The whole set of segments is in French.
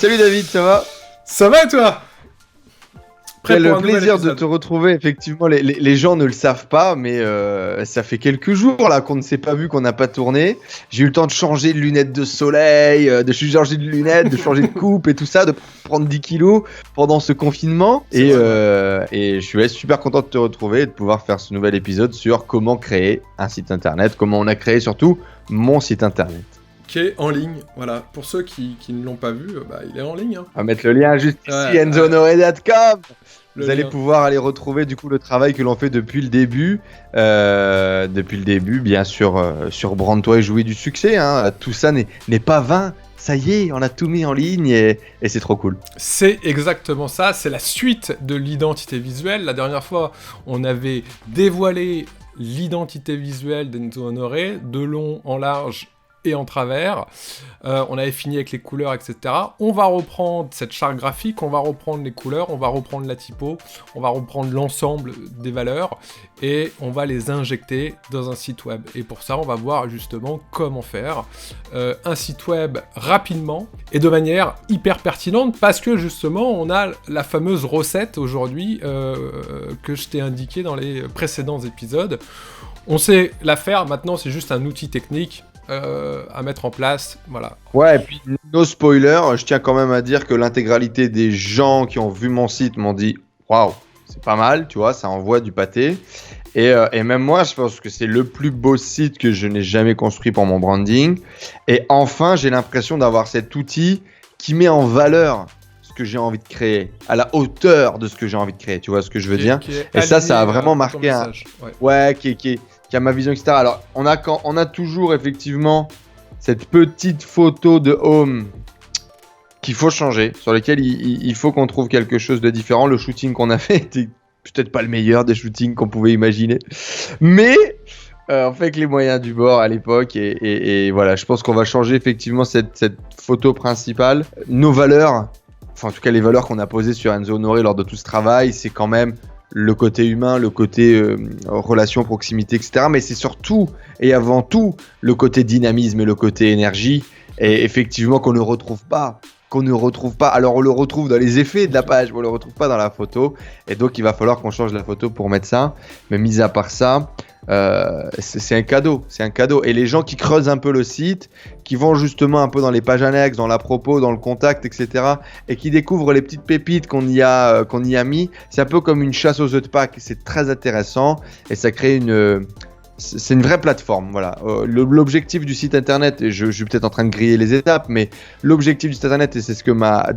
Salut David, ça va? Ça va et toi? Prêt Quel pour un nouvel plaisir de épisode. te retrouver. Effectivement, les gens ne le savent pas, mais ça fait quelques jours là qu'on ne s'est pas vu, qu'on n'a pas tourné. J'ai eu le temps de changer de lunettes de soleil, de changer de lunettes, de changer de coupe et tout ça, de prendre 10 kilos pendant ce confinement. C'est vrai, Et je suis super content de te retrouver et de pouvoir faire ce nouvel épisode sur comment créer un site internet, comment on a créé surtout mon site internet. Qui est en ligne, voilà. Pour ceux qui ne l'ont pas vu, il est en ligne. Hein. On va mettre le lien juste ici, Ouais, enzohonoré.com. Le Vous allez lien. pouvoir aller retrouver du coup le travail que l'on fait depuis le début, bien sûr, sur Brande-toi et jouis du succès. Hein. Tout ça n'est pas vain. Ça y est, on a tout mis en ligne et c'est trop cool. C'est exactement ça, c'est la suite de l'identité visuelle. La dernière fois, on avait dévoilé l'identité visuelle d'Enzo Honoré, de long en large et en travers. On avait fini avec les couleurs, etc. On va reprendre cette charte graphique, on va reprendre les couleurs, on va reprendre la typo, on va reprendre l'ensemble des valeurs et on va les injecter dans un site web. Et pour ça, on va voir justement comment faire un site web rapidement et de manière hyper pertinente parce que justement, on a la fameuse recette aujourd'hui que je t'ai indiquée dans les précédents épisodes. On sait la faire, maintenant c'est juste un outil technique à mettre en place, voilà. Ouais, et puis no spoiler, je tiens quand même à dire que l'intégralité des gens qui ont vu mon site m'ont dit waouh, c'est pas mal, tu vois, ça envoie du pâté. Et même moi, je pense que c'est le plus beau site que je n'ai jamais construit pour mon branding. Et enfin, j'ai l'impression d'avoir cet outil qui met en valeur ce que j'ai envie de créer, à la hauteur de ce que j'ai envie de créer, tu vois ce que je veux dire. Et ça a vraiment marqué un... Ouais, qui a ma vision, etc. Alors, on a toujours effectivement cette petite photo de home qu'il faut changer, sur laquelle il faut qu'on trouve quelque chose de différent. Le shooting qu'on a fait était peut-être pas le meilleur des shootings qu'on pouvait imaginer, mais on fait avec les moyens du bord à l'époque et voilà, je pense qu'on va changer effectivement cette photo principale. Nos valeurs, enfin en tout cas les valeurs qu'on a posées sur Enzo Honoré lors de tout ce travail, c'est quand même le côté humain, le côté relation, proximité, etc. Mais c'est surtout et avant tout le côté dynamisme et le côté énergie. Et effectivement qu'on ne retrouve pas. Alors on le retrouve dans les effets de la page, mais on le retrouve pas dans la photo. Et donc il va falloir qu'on change la photo pour mettre ça. Mais mis à part ça, c'est un cadeau. Et les gens qui creusent un peu le site, qui vont justement un peu dans les pages annexes, dans la propos, dans le contact, etc. et qui découvrent les petites pépites qu'on y a mis, c'est un peu comme une chasse aux œufs de Pâques. C'est très intéressant et ça crée c'est une vraie plateforme, voilà. L'objectif du site internet, et je suis peut-être en train de griller les étapes, mais l'objectif du site internet, et c'est ce que m'a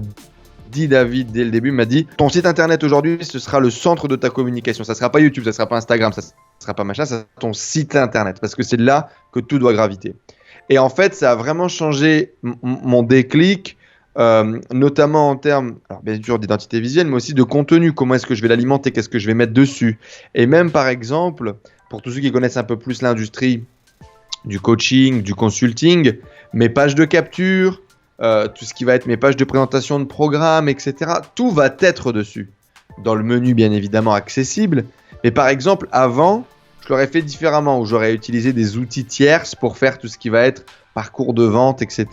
dit David dès le début, m'a dit ton site internet aujourd'hui, ce sera le centre de ta communication. Ça sera pas YouTube, ça sera pas Instagram, ça sera pas machin, ça sera ton site internet, parce que c'est là que tout doit graviter. Et en fait, ça a vraiment changé mon déclic, notamment en termes, alors bien sûr d'identité visuelle, mais aussi de contenu. Comment est-ce que je vais l'alimenter, qu'est-ce que je vais mettre dessus. Et même par exemple, pour tous ceux qui connaissent un peu plus l'industrie du coaching, du consulting, mes pages de capture, tout ce qui va être mes pages de présentation de programme, etc. Tout va être dessus. Dans le menu, bien évidemment, accessible. Mais par exemple, avant, je l'aurais fait différemment, où j'aurais utilisé des outils tierces pour faire tout ce qui va être parcours de vente, etc.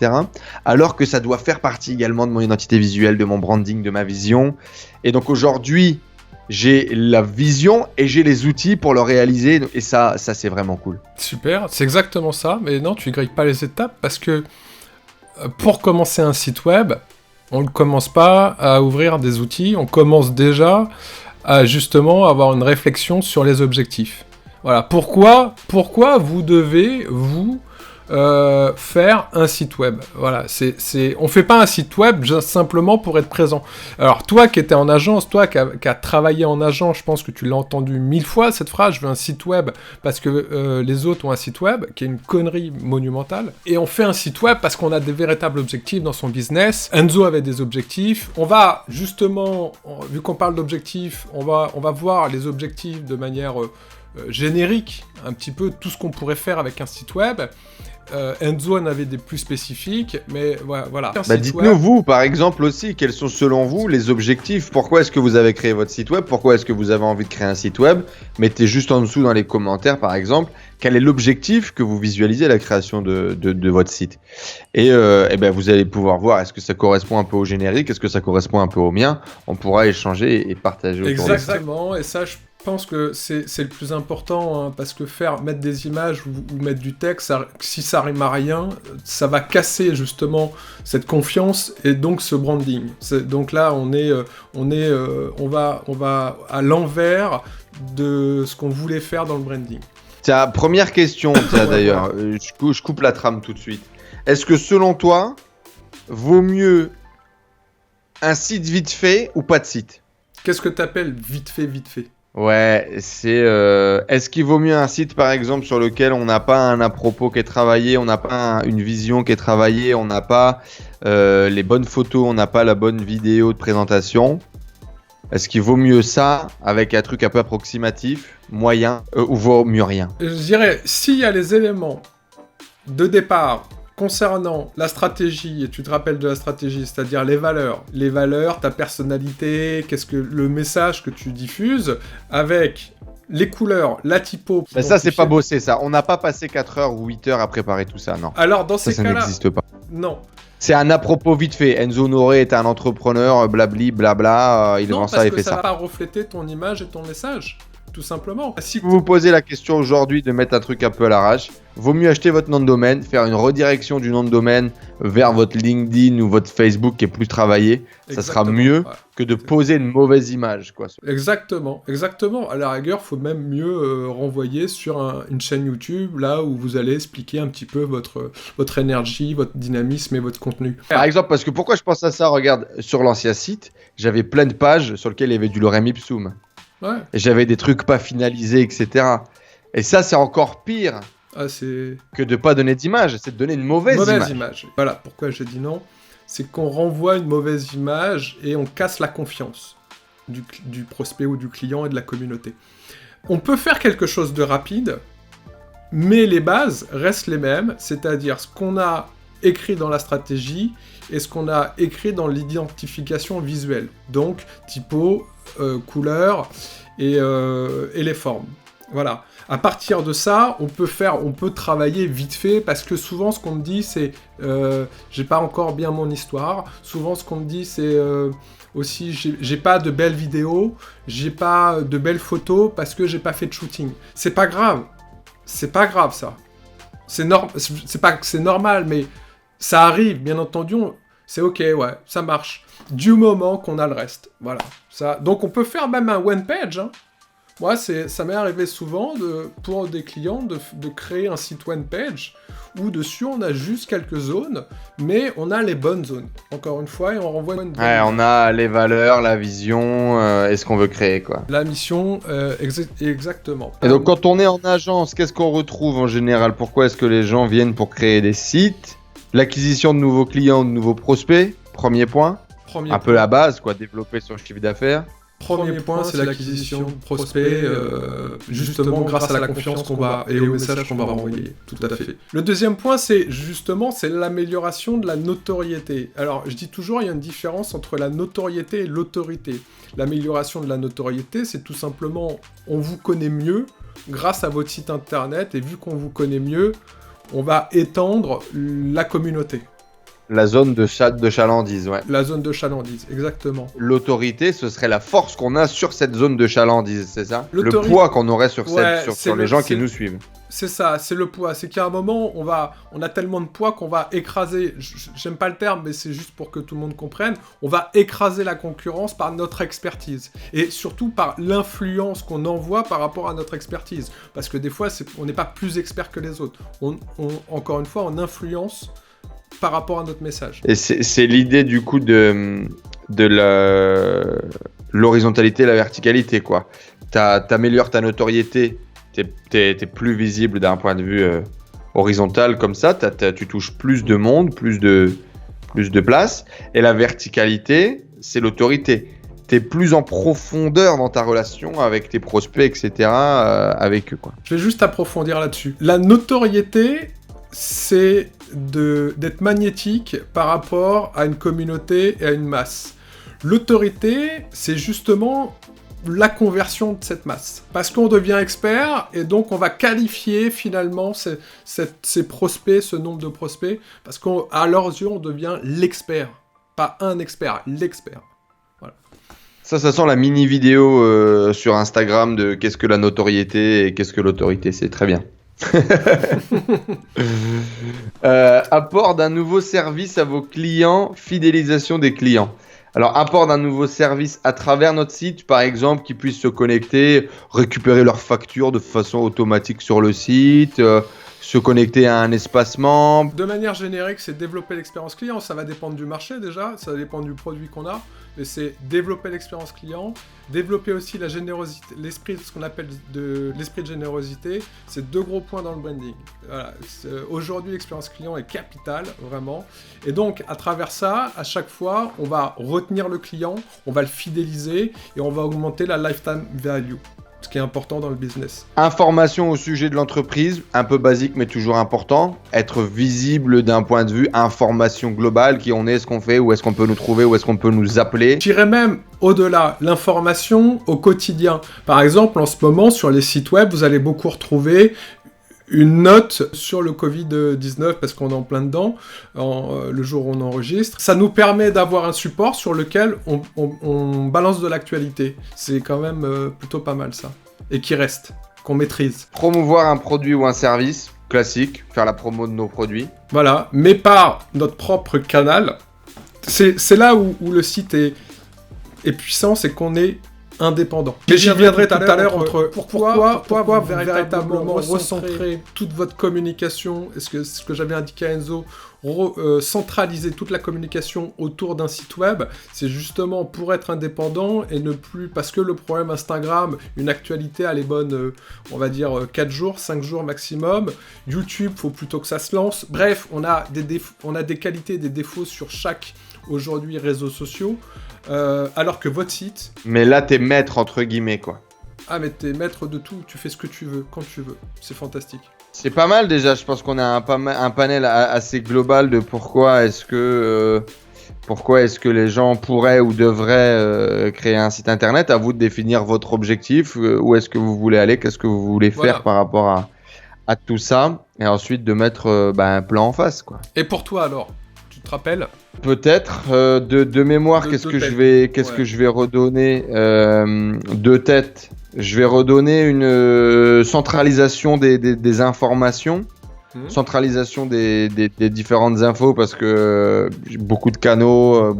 Alors que ça doit faire partie également de mon identité visuelle, de mon branding, de ma vision. Et donc aujourd'hui, j'ai la vision et j'ai les outils pour le réaliser. Et ça c'est vraiment cool. Super, c'est exactement ça. Mais non, tu ne grilles pas les étapes parce que pour commencer un site web, on ne commence pas à ouvrir des outils, on commence déjà à justement avoir une réflexion sur les objectifs. Voilà, pourquoi vous devez, faire un site web. Voilà, on fait pas un site web simplement pour être présent. Alors toi qui étais en agence, toi qui a travaillé en agence, je pense que tu l'as entendu 1000 fois cette phrase, je veux un site web parce que les autres ont un site web, qui est une connerie monumentale. Et on fait un site web parce qu'on a des véritables objectifs dans son business. Enzo avait des objectifs. On va justement, vu qu'on parle d'objectifs, on va voir les objectifs de manière générique, un petit peu tout ce qu'on pourrait faire avec un site web. Enzo en avait des plus spécifiques, mais voilà. Dites-nous, vous, par exemple, aussi, quels sont selon vous les objectifs? Pourquoi est-ce que vous avez créé votre site web? Pourquoi est-ce que vous avez envie de créer un site web? Mettez juste en dessous dans les commentaires, par exemple, quel est l'objectif que vous visualisez à la création de votre site. Et vous allez pouvoir voir, est-ce que ça correspond un peu au générique? Est-ce que ça correspond un peu au mien? On pourra échanger et partager autour de ça. Exactement, et ça, je pense que c'est le plus important, hein, parce que mettre des images ou mettre du texte, si ça rime à rien, ça va casser justement cette confiance et donc ce branding. Donc là, on va à l'envers de ce qu'on voulait faire dans le branding. Tiens, première question, d'ailleurs, je coupe la trame tout de suite. Est-ce que selon toi, vaut mieux un site vite fait ou pas de site? Qu'est-ce que t'appelles vite fait? Ouais, est-ce qu'il vaut mieux un site, par exemple, sur lequel on n'a pas un à-propos qui est travaillé, on n'a pas une vision qui est travaillée, on n'a pas les bonnes photos, on n'a pas la bonne vidéo de présentation? Est-ce qu'il vaut mieux ça avec un truc un peu approximatif, moyen, ou vaut mieux rien? Je dirais, s'il y a les éléments de départ concernant la stratégie, et tu te rappelles de la stratégie, c'est-à-dire les valeurs, ta personnalité, qu'est-ce que le message que tu diffuses, avec les couleurs, la typo... Mais ça, c'est pas bossé, ça. On n'a pas passé 4 heures ou 8 heures à préparer tout ça, non. Alors, dans ces cas-là... Ça n'existe pas. Non. C'est un à-propos vite fait. Enzo Honoré est un entrepreneur, blabli, blabla, il vend ça et fait ça. Non, parce que ça va pas refléter ton image et ton message, tout simplement. Si vous vous posez la question aujourd'hui de mettre un truc un peu à l'arrache, vaut mieux acheter votre nom de domaine, faire une redirection du nom de domaine vers votre LinkedIn ou votre Facebook qui est plus travaillé. Ça sera mieux que de poser une mauvaise image, quoi. Exactement. À la rigueur, faut même mieux renvoyer sur une chaîne YouTube, là où vous allez expliquer un petit peu votre énergie, votre dynamisme et votre contenu. Par exemple, parce que pourquoi je pense à ça, regarde, sur l'ancien site, j'avais plein de pages sur lesquelles il y avait du lorem ipsum. Ouais. Et j'avais des trucs pas finalisés, etc. Et ça, c'est encore pire que de pas donner d'image, c'est de donner une mauvaise image. Voilà pourquoi j'ai dit non. C'est qu'on renvoie une mauvaise image et on casse la confiance du prospect ou du client et de la communauté. On peut faire quelque chose de rapide, mais les bases restent les mêmes, c'est-à-dire ce qu'on a écrit dans la stratégie et ce qu'on a écrit dans l'identification visuelle. Donc, typo, couleurs et les formes. Voilà. À partir de ça, on peut travailler vite fait, parce que souvent ce qu'on me dit c'est j'ai pas encore bien mon histoire. Souvent ce qu'on me dit c'est aussi j'ai pas de belles vidéos, j'ai pas de belles photos parce que j'ai pas fait de shooting. C'est pas grave ça. C'est pas que c'est normal, mais ça arrive, bien entendu. C'est ok, ouais, ça marche. Du moment qu'on a le reste, voilà. Ça. Donc on peut faire même un one page. Hein. Moi, ça m'est arrivé souvent pour des clients de créer un site one page où dessus on a juste quelques zones, mais on a les bonnes zones. Encore une fois, et on renvoie une bonne on a les valeurs, la vision et ce qu'on veut créer, quoi. La mission, exactement. Et donc quand on est en agence, qu'est-ce qu'on retrouve en général? Pourquoi est-ce que les gens viennent pour créer des sites? L'acquisition de nouveaux clients, de nouveaux prospects, premier point. Peu la base, quoi, développer son chiffre d'affaires. Premier point, c'est l'acquisition de prospects, justement grâce à la confiance qu'on va et au message qu'on va renvoyer. Tout à fait. Le deuxième point, c'est l'amélioration de la notoriété. Alors, je dis toujours, il y a une différence entre la notoriété et l'autorité. L'amélioration de la notoriété, c'est tout simplement, on vous connaît mieux grâce à votre site internet, et vu qu'on vous connaît mieux, on va étendre la communauté. La zone de chalandise, ouais. La zone de chalandise, exactement. L'autorité, ce serait la force qu'on a sur cette zone de chalandise, c'est ça? Le poids qu'on aurait sur les gens qui nous suivent. C'est ça, c'est le poids. C'est qu'à un moment, on a tellement de poids qu'on va écraser, j'aime pas le terme, mais c'est juste pour que tout le monde comprenne, on va écraser la concurrence par notre expertise. Et surtout par l'influence qu'on envoie par rapport à notre expertise. Parce que des fois, on n'est pas plus expert que les autres. Encore une fois, on influence par rapport à notre message. Et c'est l'idée du coup de l'horizontalité et la verticalité, quoi. T'améliores ta notoriété, t'es plus visible d'un point de vue horizontal comme ça, tu touches plus de monde, plus de place, et la verticalité, c'est l'autorité. t'es plus en profondeur dans ta relation avec tes prospects, etc., avec eux, quoi. Je vais juste approfondir là-dessus. La notoriété, c'est d'être magnétique par rapport à une communauté et à une masse. L'autorité, c'est justement la conversion de cette masse. Parce qu'on devient expert, et donc on va qualifier finalement ces prospects, ce nombre de prospects, parce qu'à leurs yeux, on devient l'expert. Pas un expert, l'expert. Voilà. Ça sent la mini vidéo sur Instagram de qu'est-ce que la notoriété et qu'est-ce que l'autorité, c'est très bien. Apport d'un nouveau service à vos clients, fidélisation des clients. Alors, apport d'un nouveau service à travers notre site, par exemple, qui puissent se connecter, récupérer leurs factures de façon automatique sur le site, se connecter à un espace membre. De manière générique, c'est développer l'expérience client. Ça va dépendre du marché déjà, ça va dépendre du produit qu'on a, mais c'est développer l'expérience client, développer aussi la générosité, l'esprit, ce qu'on appelle l'esprit de générosité. C'est 2 gros points dans le branding. Voilà. Aujourd'hui, l'expérience client est capitale, vraiment. Et donc, à travers ça, à chaque fois, on va retenir le client, on va le fidéliser et on va augmenter la lifetime value. Ce qui est important dans le business. Information au sujet de l'entreprise, un peu basique mais toujours important. Être visible d'un point de vue information globale, qui on est, ce qu'on fait, où est-ce qu'on peut nous trouver, où est-ce qu'on peut nous appeler. J'irais même au-delà, l'information au quotidien. Par exemple, en ce moment, sur les sites web, vous allez beaucoup retrouver une note sur le Covid-19, parce qu'on est en plein dedans, le jour où on enregistre. Ça nous permet d'avoir un support sur lequel on balance de l'actualité. C'est quand même plutôt pas mal, ça. Et qui reste, qu'on maîtrise. Promouvoir un produit ou un service, classique, faire la promo de nos produits. Voilà, mais par notre propre canal. C'est là où le site est puissant, c'est qu'on est indépendant. Mais j'y viendrai tout à l'heure entre pourquoi véritablement recentrer toute votre communication, ce que j'avais indiqué à Enzo, centraliser toute la communication autour d'un site web, c'est justement pour être indépendant et ne plus, parce que le problème Instagram, une actualité, elle est bonne, on va dire 4 jours, 5 jours maximum. YouTube, faut plutôt que ça se lance. Bref, on a des qualités et des défauts sur chaque, aujourd'hui, réseaux sociaux. Alors que votre site... Mais là, t'es maître, entre guillemets, quoi. Ah, mais t'es maître de tout, tu fais ce que tu veux, quand tu veux. C'est fantastique. C'est pas mal, déjà. Je pense qu'on a un panel assez global de pourquoi est-ce que les gens pourraient ou devraient créer un site internet. À vous de définir votre objectif, où est-ce que vous voulez aller, qu'est-ce que vous voulez faire par rapport à tout ça, et ensuite de mettre un plan en face, quoi. Et pour toi, alors, tu te rappelles ? Peut-être de mémoire, qu'est-ce que je vais redonner de tête. Je vais redonner une centralisation des informations, centralisation des différentes infos, parce que beaucoup de canaux,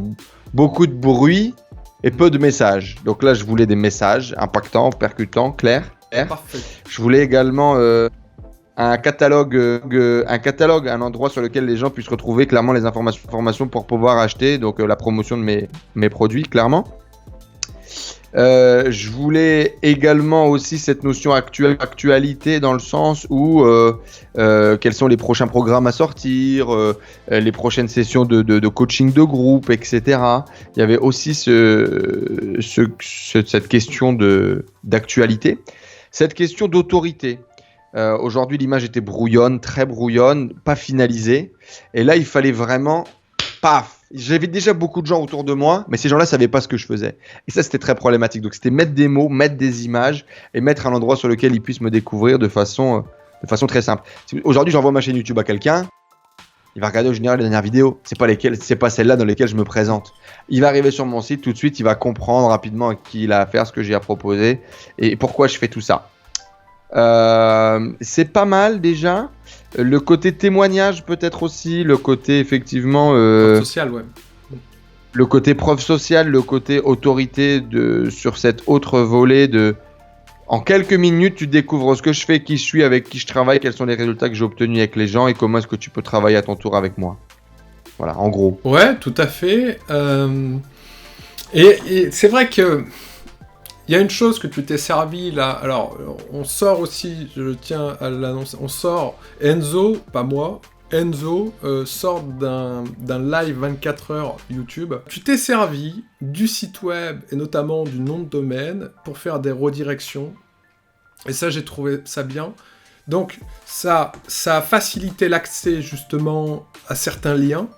beaucoup de bruit et peu de messages. Donc là, je voulais des messages impactants, percutants, clairs. Parfait. Je voulais également un catalogue, un endroit sur lequel les gens puissent retrouver clairement les informations pour pouvoir acheter, donc la promotion de mes produits, clairement. Je voulais également aussi cette notion actualité, dans le sens où quels sont les prochains programmes à sortir, les prochaines sessions de coaching de groupe, etc. Il y avait aussi cette question d'actualité, cette question d'autorité. Aujourd'hui, l'image était brouillonne, très brouillonne, pas finalisée. Et là, il fallait vraiment, paf. J'avais déjà beaucoup de gens autour de moi, mais ces gens-là savaient pas ce que je faisais. Et ça, c'était très problématique. Donc, c'était mettre des mots, mettre des images et mettre un endroit sur lequel ils puissent me découvrir de façon très simple. Aujourd'hui, j'envoie ma chaîne YouTube à quelqu'un. Il va regarder au général les dernières vidéos. C'est pas celle-là dans lesquelles je me présente. Il va arriver sur mon site tout de suite. Il va comprendre rapidement à qui il a affaire, ce que j'ai à proposer et pourquoi je fais tout ça. C'est pas mal déjà. Le côté témoignage peut-être aussi, le côté effectivement social, ouais. Le côté preuve sociale, le côté autorité sur cet autre volet de en quelques minutes tu découvres ce que je fais, qui je suis, avec qui je travaille, quels sont les résultats que j'ai obtenus avec les gens et comment est-ce que tu peux travailler à ton tour avec moi. Voilà, en gros. Ouais, tout à fait. Et c'est vrai que il y a une chose que tu t'es servi là, alors on sort aussi, je tiens à l'annoncer, on sort Enzo, pas moi, Enzo sort d'un live 24 heures YouTube. Tu t'es servi du site web et notamment du nom de domaine pour faire des redirections. Et ça, j'ai trouvé ça bien. Donc, ça a facilité l'accès justement à certains liens.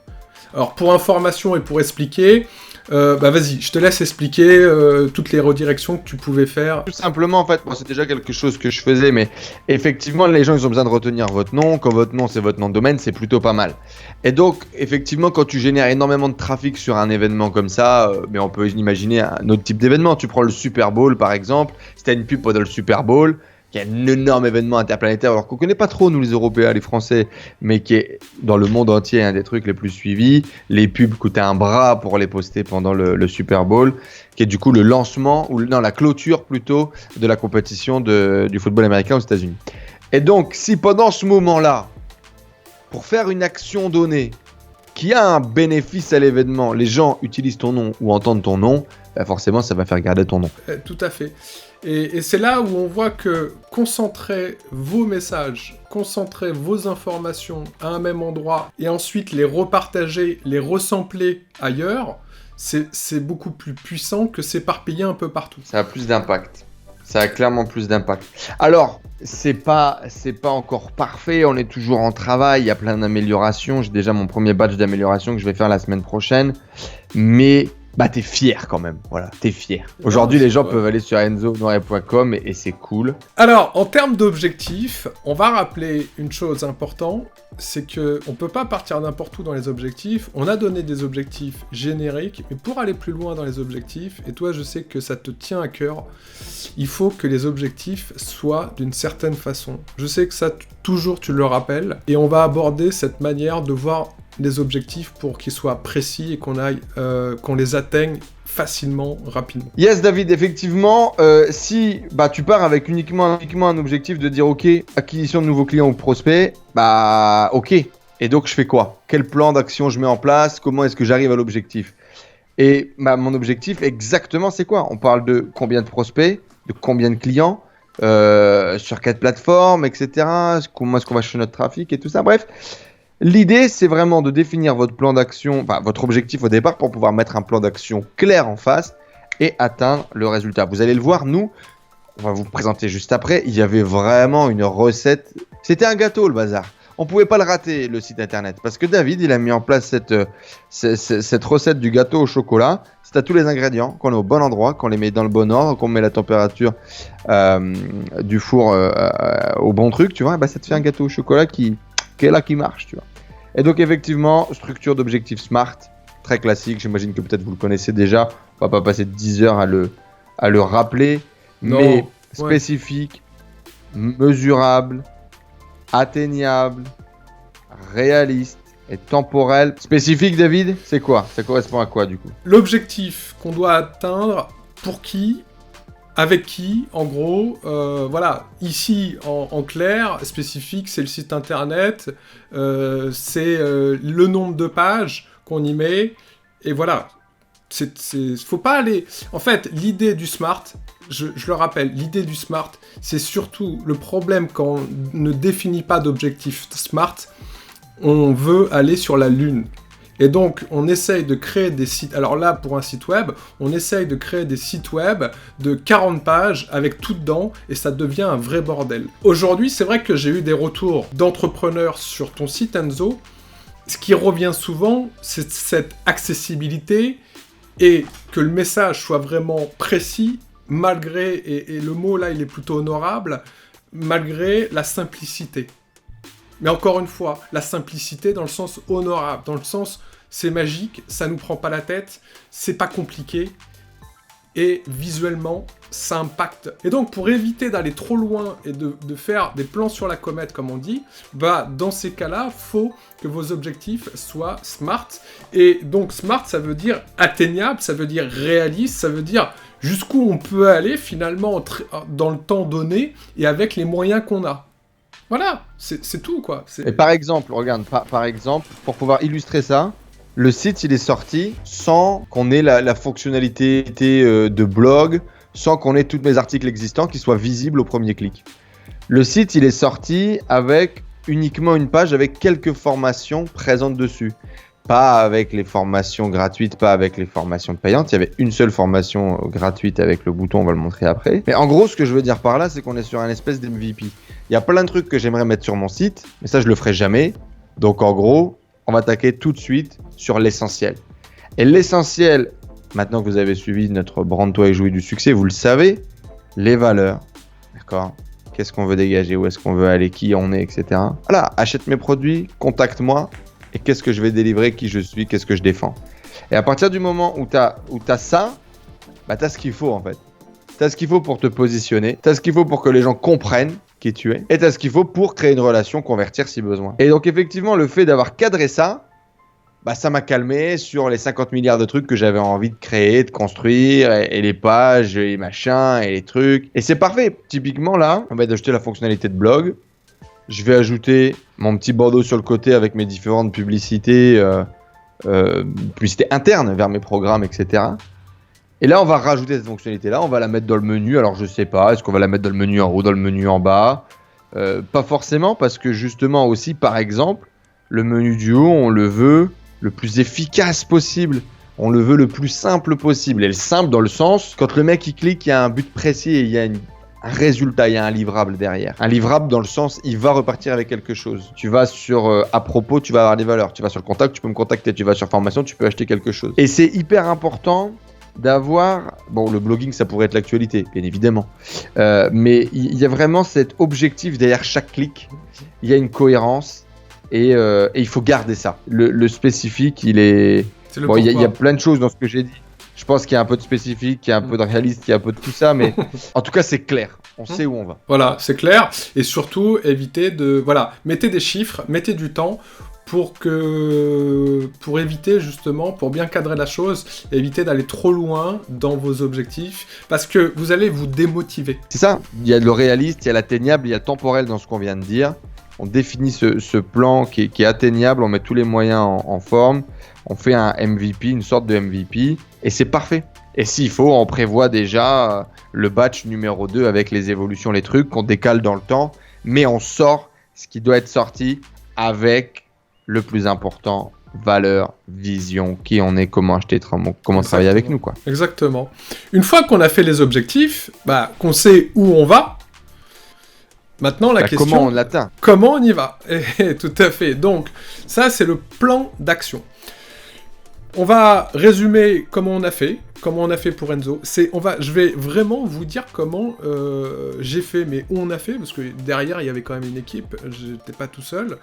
Alors, pour information et pour expliquer, vas-y, je te laisse expliquer toutes les redirections que tu pouvais faire. Tout simplement, en fait, moi, c'est déjà quelque chose que je faisais, mais effectivement, les gens, ils ont besoin de retenir votre nom. Quand votre nom, c'est votre nom de domaine, c'est plutôt pas mal. Et donc, effectivement, quand tu génères énormément de trafic sur un événement comme ça, mais on peut imaginer un autre type d'événement. Tu prends le Super Bowl, par exemple. Si tu as une pub pendant le Super Bowl, qui est un énorme événement interplanétaire, alors qu'on connaît pas trop, nous les Européens, les Français, mais qui est dans le monde entier un des trucs les plus suivis. Les pubs coûtaient un bras pour les poster pendant le Super Bowl, qui est du coup le lancement, ou non, la clôture plutôt, de la compétition du football américain aux États-Unis. Et donc, si pendant ce moment-là, pour faire une action donnée, qui a un bénéfice à l'événement, les gens utilisent ton nom ou entendent ton nom, bah forcément, ça va faire garder ton nom. Tout à fait. Et c'est là où on voit que concentrer vos messages, concentrer vos informations à un même endroit et ensuite les repartager, les resampler ailleurs, c'est beaucoup plus puissant que s'éparpiller un peu partout. Ça a plus d'impact. Ça a clairement plus d'impact. Alors, c'est pas encore parfait, on est toujours en travail, il y a plein d'améliorations. J'ai déjà mon premier batch d'amélioration que je vais faire la semaine prochaine. Mais bah t'es fier quand même, voilà, t'es fier. Aujourd'hui, les gens peuvent aller sur enzonoiré.com et c'est cool. Alors, en termes d'objectifs, on va rappeler une chose importante, c'est que on peut pas partir n'importe où dans les objectifs. On a donné des objectifs génériques, mais pour aller plus loin dans les objectifs, et toi, je sais que ça te tient à cœur, il faut que les objectifs soient d'une certaine façon. Je sais que ça, toujours, tu le rappelles, et on va aborder cette manière de voir les objectifs pour qu'ils soient précis et qu'on les atteigne facilement, rapidement. Yes David, effectivement, si tu pars avec uniquement un objectif de dire ok, acquisition de nouveaux clients ou prospects, ok. Et donc je fais quoi? Quel plan d'action je mets en place? Comment est-ce que j'arrive à l'objectif? Et mon objectif exactement c'est quoi? On parle de combien de prospects, de combien de clients, sur quelle plateforme, etc. Comment est-ce qu'on va chercher notre trafic et tout ça, bref. L'idée, c'est vraiment de définir votre plan d'action, votre objectif au départ pour pouvoir mettre un plan d'action clair en face et atteindre le résultat. Vous allez le voir, nous, on va vous présenter juste après, il y avait vraiment une recette. C'était un gâteau, le bazar. On pouvait pas le rater, le site internet, parce que David, il a mis en place cette recette du gâteau au chocolat. C'est à tous les ingrédients, qu'on est au bon endroit, qu'on les met dans le bon ordre, qu'on met la température du four au bon truc, tu vois. Ça te fait un gâteau au chocolat qui est là, qui marche, tu vois. Et donc effectivement, structure d'objectif SMART, très classique, j'imagine que peut-être vous le connaissez déjà, on va pas passer 10 heures à le rappeler, mais spécifique, mesurable, atteignable, réaliste et temporel. Spécifique David, c'est quoi? Ça correspond à quoi du coup? L'objectif qu'on doit atteindre, pour qui? Avec qui, en gros, voilà, ici en clair, spécifique, c'est le site internet, c'est le nombre de pages qu'on y met, et voilà. Faut pas aller... En fait, l'idée du SMART, je le rappelle, l'idée du SMART, c'est surtout le problème quand on ne définit pas d'objectif SMART, on veut aller sur la Lune. Et donc, on essaye de créer des sites... Alors là, pour un site web, on essaye de créer des sites web de 40 pages avec tout dedans, et ça devient un vrai bordel. Aujourd'hui, c'est vrai que j'ai eu des retours d'entrepreneurs sur ton site, Enzo. Ce qui revient souvent, c'est cette accessibilité et que le message soit vraiment précis, malgré, et le mot là, il est plutôt honorable, malgré la simplicité. Mais encore une fois, la simplicité dans le sens honorable, dans le sens c'est magique, ça nous prend pas la tête, c'est pas compliqué, et visuellement, ça impacte. Et donc, pour éviter d'aller trop loin et de faire des plans sur la comète, comme on dit, dans ces cas-là, faut que vos objectifs soient SMART. Et donc, SMART, ça veut dire atteignable, ça veut dire réaliste, ça veut dire jusqu'où on peut aller finalement dans le temps donné et avec les moyens qu'on a. Voilà, c'est tout, quoi. Et par exemple, regarde, par exemple, pour pouvoir illustrer ça, le site, il est sorti sans qu'on ait la fonctionnalité de blog, sans qu'on ait tous mes articles existants qui soient visibles au premier clic. Le site, il est sorti avec uniquement une page avec quelques formations présentes dessus. Pas avec les formations gratuites, pas avec les formations payantes. Il y avait une seule formation gratuite avec le bouton, on va le montrer après. Mais en gros, ce que je veux dire par là, c'est qu'on est sur un espèce d'MVP. Il y a plein de trucs que j'aimerais mettre sur mon site, mais ça, je le ferai jamais. Donc en gros, on va attaquer tout de suite sur l'essentiel. Et l'essentiel, maintenant que vous avez suivi notre Brand-toi et jouis du succès, vous le savez, les valeurs, d'accord ? Qu'est-ce qu'on veut dégager, où est-ce qu'on veut aller, qui on est, etc. Voilà, achète mes produits, contacte-moi. Et qu'est-ce que je vais délivrer, qui je suis, qu'est-ce que je défends. Et à partir du moment où tu as ça, bah tu as ce qu'il faut en fait. Tu as ce qu'il faut pour te positionner, tu as ce qu'il faut pour que les gens comprennent qui tu es, et tu as ce qu'il faut pour créer une relation, convertir si besoin. Et donc effectivement, le fait d'avoir cadré ça, bah ça m'a calmé sur les 50 milliards de trucs que j'avais envie de créer, de construire, et les pages, et machin, et les trucs. Et c'est parfait. Typiquement là, on va ajouter la fonctionnalité de blog. Je vais ajouter mon petit bandeau sur le côté avec mes différentes publicités, publicités internes vers mes programmes, etc. Et là, on va rajouter cette fonctionnalité-là, on va la mettre dans le menu. Alors, je sais pas, est-ce qu'on va la mettre dans le menu en haut, dans le menu en bas ? Pas forcément, parce que justement aussi, par exemple, le menu du haut, on le veut le plus efficace possible. On le veut le plus simple possible. Et le simple dans le sens, quand le mec il clique, il y a un but précis et il y a un résultat, il y a un livrable derrière. Un livrable dans le sens, il va repartir avec quelque chose. Tu vas sur à propos, tu vas avoir des valeurs. Tu vas sur le contact, tu peux me contacter. Tu vas sur formation, tu peux acheter quelque chose. Et c'est hyper important d'avoir... Bon, le blogging, ça pourrait être l'actualité, bien évidemment. Mais il y a vraiment cet objectif derrière chaque clic. Il y a une cohérence et il faut garder ça. Le spécifique, il est... Bon, il y a plein de choses dans ce que j'ai dit. Je pense qu'il y a un peu de spécifique, qu'il y a un peu de réaliste, qu'il y a un peu de tout ça, mais en tout cas, c'est clair. On sait où on va. Voilà, c'est clair. Et surtout, évitez de... Voilà, mettez des chiffres, mettez du temps pour éviter justement, pour bien cadrer la chose, éviter d'aller trop loin dans vos objectifs, parce que vous allez vous démotiver. C'est ça. Il y a le réaliste, il y a l'atteignable, il y a le temporel dans ce qu'on vient de dire. On définit ce plan qui est atteignable, on met tous les moyens en forme, on fait un MVP, une sorte de MVP, et c'est parfait. Et s'il faut, on prévoit déjà le batch numéro 2 avec les évolutions, les trucs qu'on décale dans le temps, mais on sort ce qui doit être sorti avec le plus important, valeur, vision, qui on est, comment acheter, comment travailler avec nous, quoi. Exactement. Une fois qu'on a fait les objectifs, qu'on sait où on va, maintenant, la question... Comment on l'atteint ? Comment on y va ? Tout à fait. Donc, ça, c'est le plan d'action. On va résumer comment on a fait pour Enzo. Je vais vraiment vous dire comment j'ai fait, mais où on a fait, parce que derrière, il y avait quand même une équipe, j'étais pas tout seul.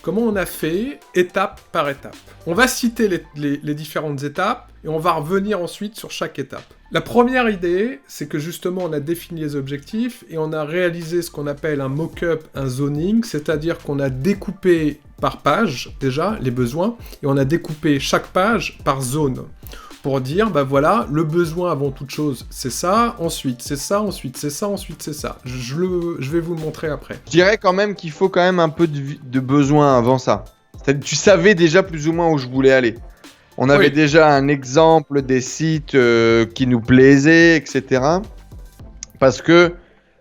Comment on a fait, étape par étape. On va citer les différentes étapes, et on va revenir ensuite sur chaque étape. La première idée, c'est que justement, on a défini les objectifs, et on a réalisé ce qu'on appelle un mock-up, un zoning, c'est-à-dire qu'on a découpé par page, déjà, les besoins, et on a découpé chaque page par zone, pour dire, voilà, le besoin avant toute chose, c'est ça, ensuite c'est ça, ensuite c'est ça, ensuite c'est ça. Je vais vous le montrer après. Je dirais quand même qu'il faut quand même un peu de besoin avant ça. C'est-à-dire, tu savais déjà plus ou moins où je voulais aller. On avait déjà un exemple des sites qui nous plaisaient, etc. Parce que,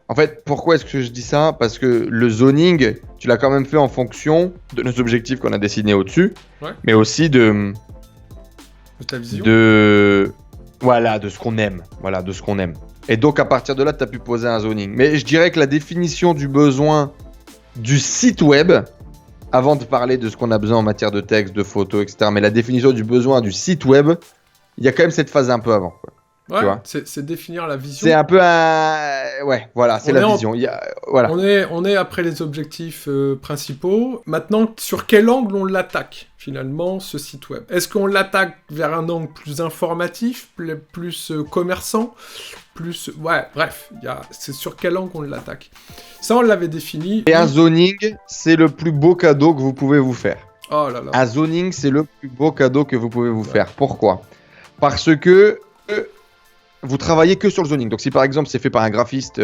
en fait, pourquoi est-ce que je dis ça ? Parce que le zoning, tu l'as quand même fait en fonction de nos objectifs qu'on a dessinés au-dessus, mais aussi de ta vision. Voilà, de ce qu'on aime. Voilà, de ce qu'on aime. Et donc, à partir de là, tu as pu poser un zoning. Mais je dirais que la définition du besoin du site web, avant de parler de ce qu'on a besoin en matière de texte, de photos, etc., mais la définition du besoin du site web, il y a quand même cette phase un peu avant, quoi. Ouais, c'est définir la vision. C'est un peu ouais, voilà, c'est la vision. Voilà. On est après les objectifs principaux. Maintenant, sur quel angle on l'attaque, finalement, ce site web ? Est-ce qu'on l'attaque vers un angle plus informatif, plus commerçant, plus... Ouais, bref, c'est sur quel angle on l'attaque. Ça, on l'avait défini. Et un zoning, c'est le plus beau cadeau que vous pouvez vous faire. Oh là là. Un zoning, c'est le plus beau cadeau que vous pouvez vous faire. Pourquoi ? Parce que... vous travaillez que sur le zoning. Donc si par exemple c'est fait par un graphiste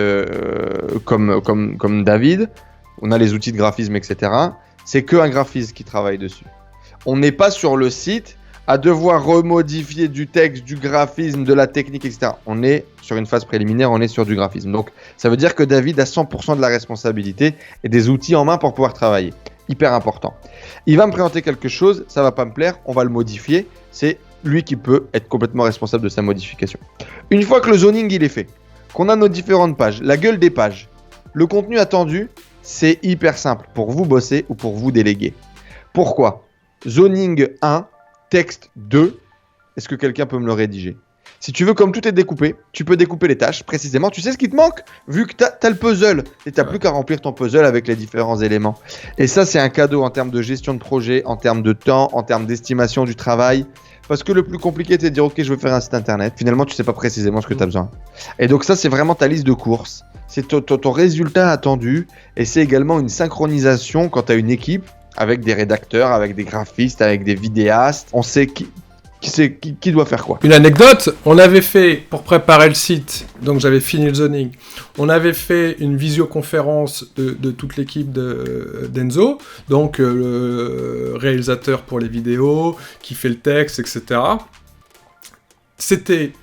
comme David, on a les outils de graphisme, etc. C'est que un graphiste qui travaille dessus. On n'est pas sur le site à devoir remodifier du texte, du graphisme, de la technique, etc. On est sur une phase préliminaire, on est sur du graphisme. Donc, ça veut dire que David a 100% de la responsabilité et des outils en main pour pouvoir travailler. Hyper important. Il va me présenter quelque chose, ça va pas me plaire, on va le modifier. C'est lui qui peut être complètement responsable de sa modification. Une fois que le zoning il est fait, qu'on a nos différentes pages, la gueule des pages, le contenu attendu, c'est hyper simple pour vous bosser ou pour vous déléguer. Pourquoi ? Zoning 1, texte 2, est-ce que quelqu'un peut me le rédiger ? Si tu veux, comme tout est découpé, tu peux découper les tâches précisément. Tu sais ce qui te manque, vu que tu as le puzzle. Et tu n'as plus qu'à remplir ton puzzle avec les différents éléments. Et ça, c'est un cadeau en termes de gestion de projet, en termes de temps, en termes d'estimation du travail. Parce que le plus compliqué, c'est de dire, OK, je veux faire un site internet. Finalement, tu ne sais pas précisément ce que tu as besoin. Et donc ça, c'est vraiment ta liste de courses. C'est ton résultat attendu. Et c'est également une synchronisation quand tu as une équipe avec des rédacteurs, avec des graphistes, avec des vidéastes. On sait qui doit faire quoi. Une anecdote, on avait fait, pour préparer le site, donc j'avais fini le zoning, on avait fait une visioconférence de toute l'équipe d'Enzo, donc le réalisateur pour les vidéos, qui fait le texte, etc. C'était,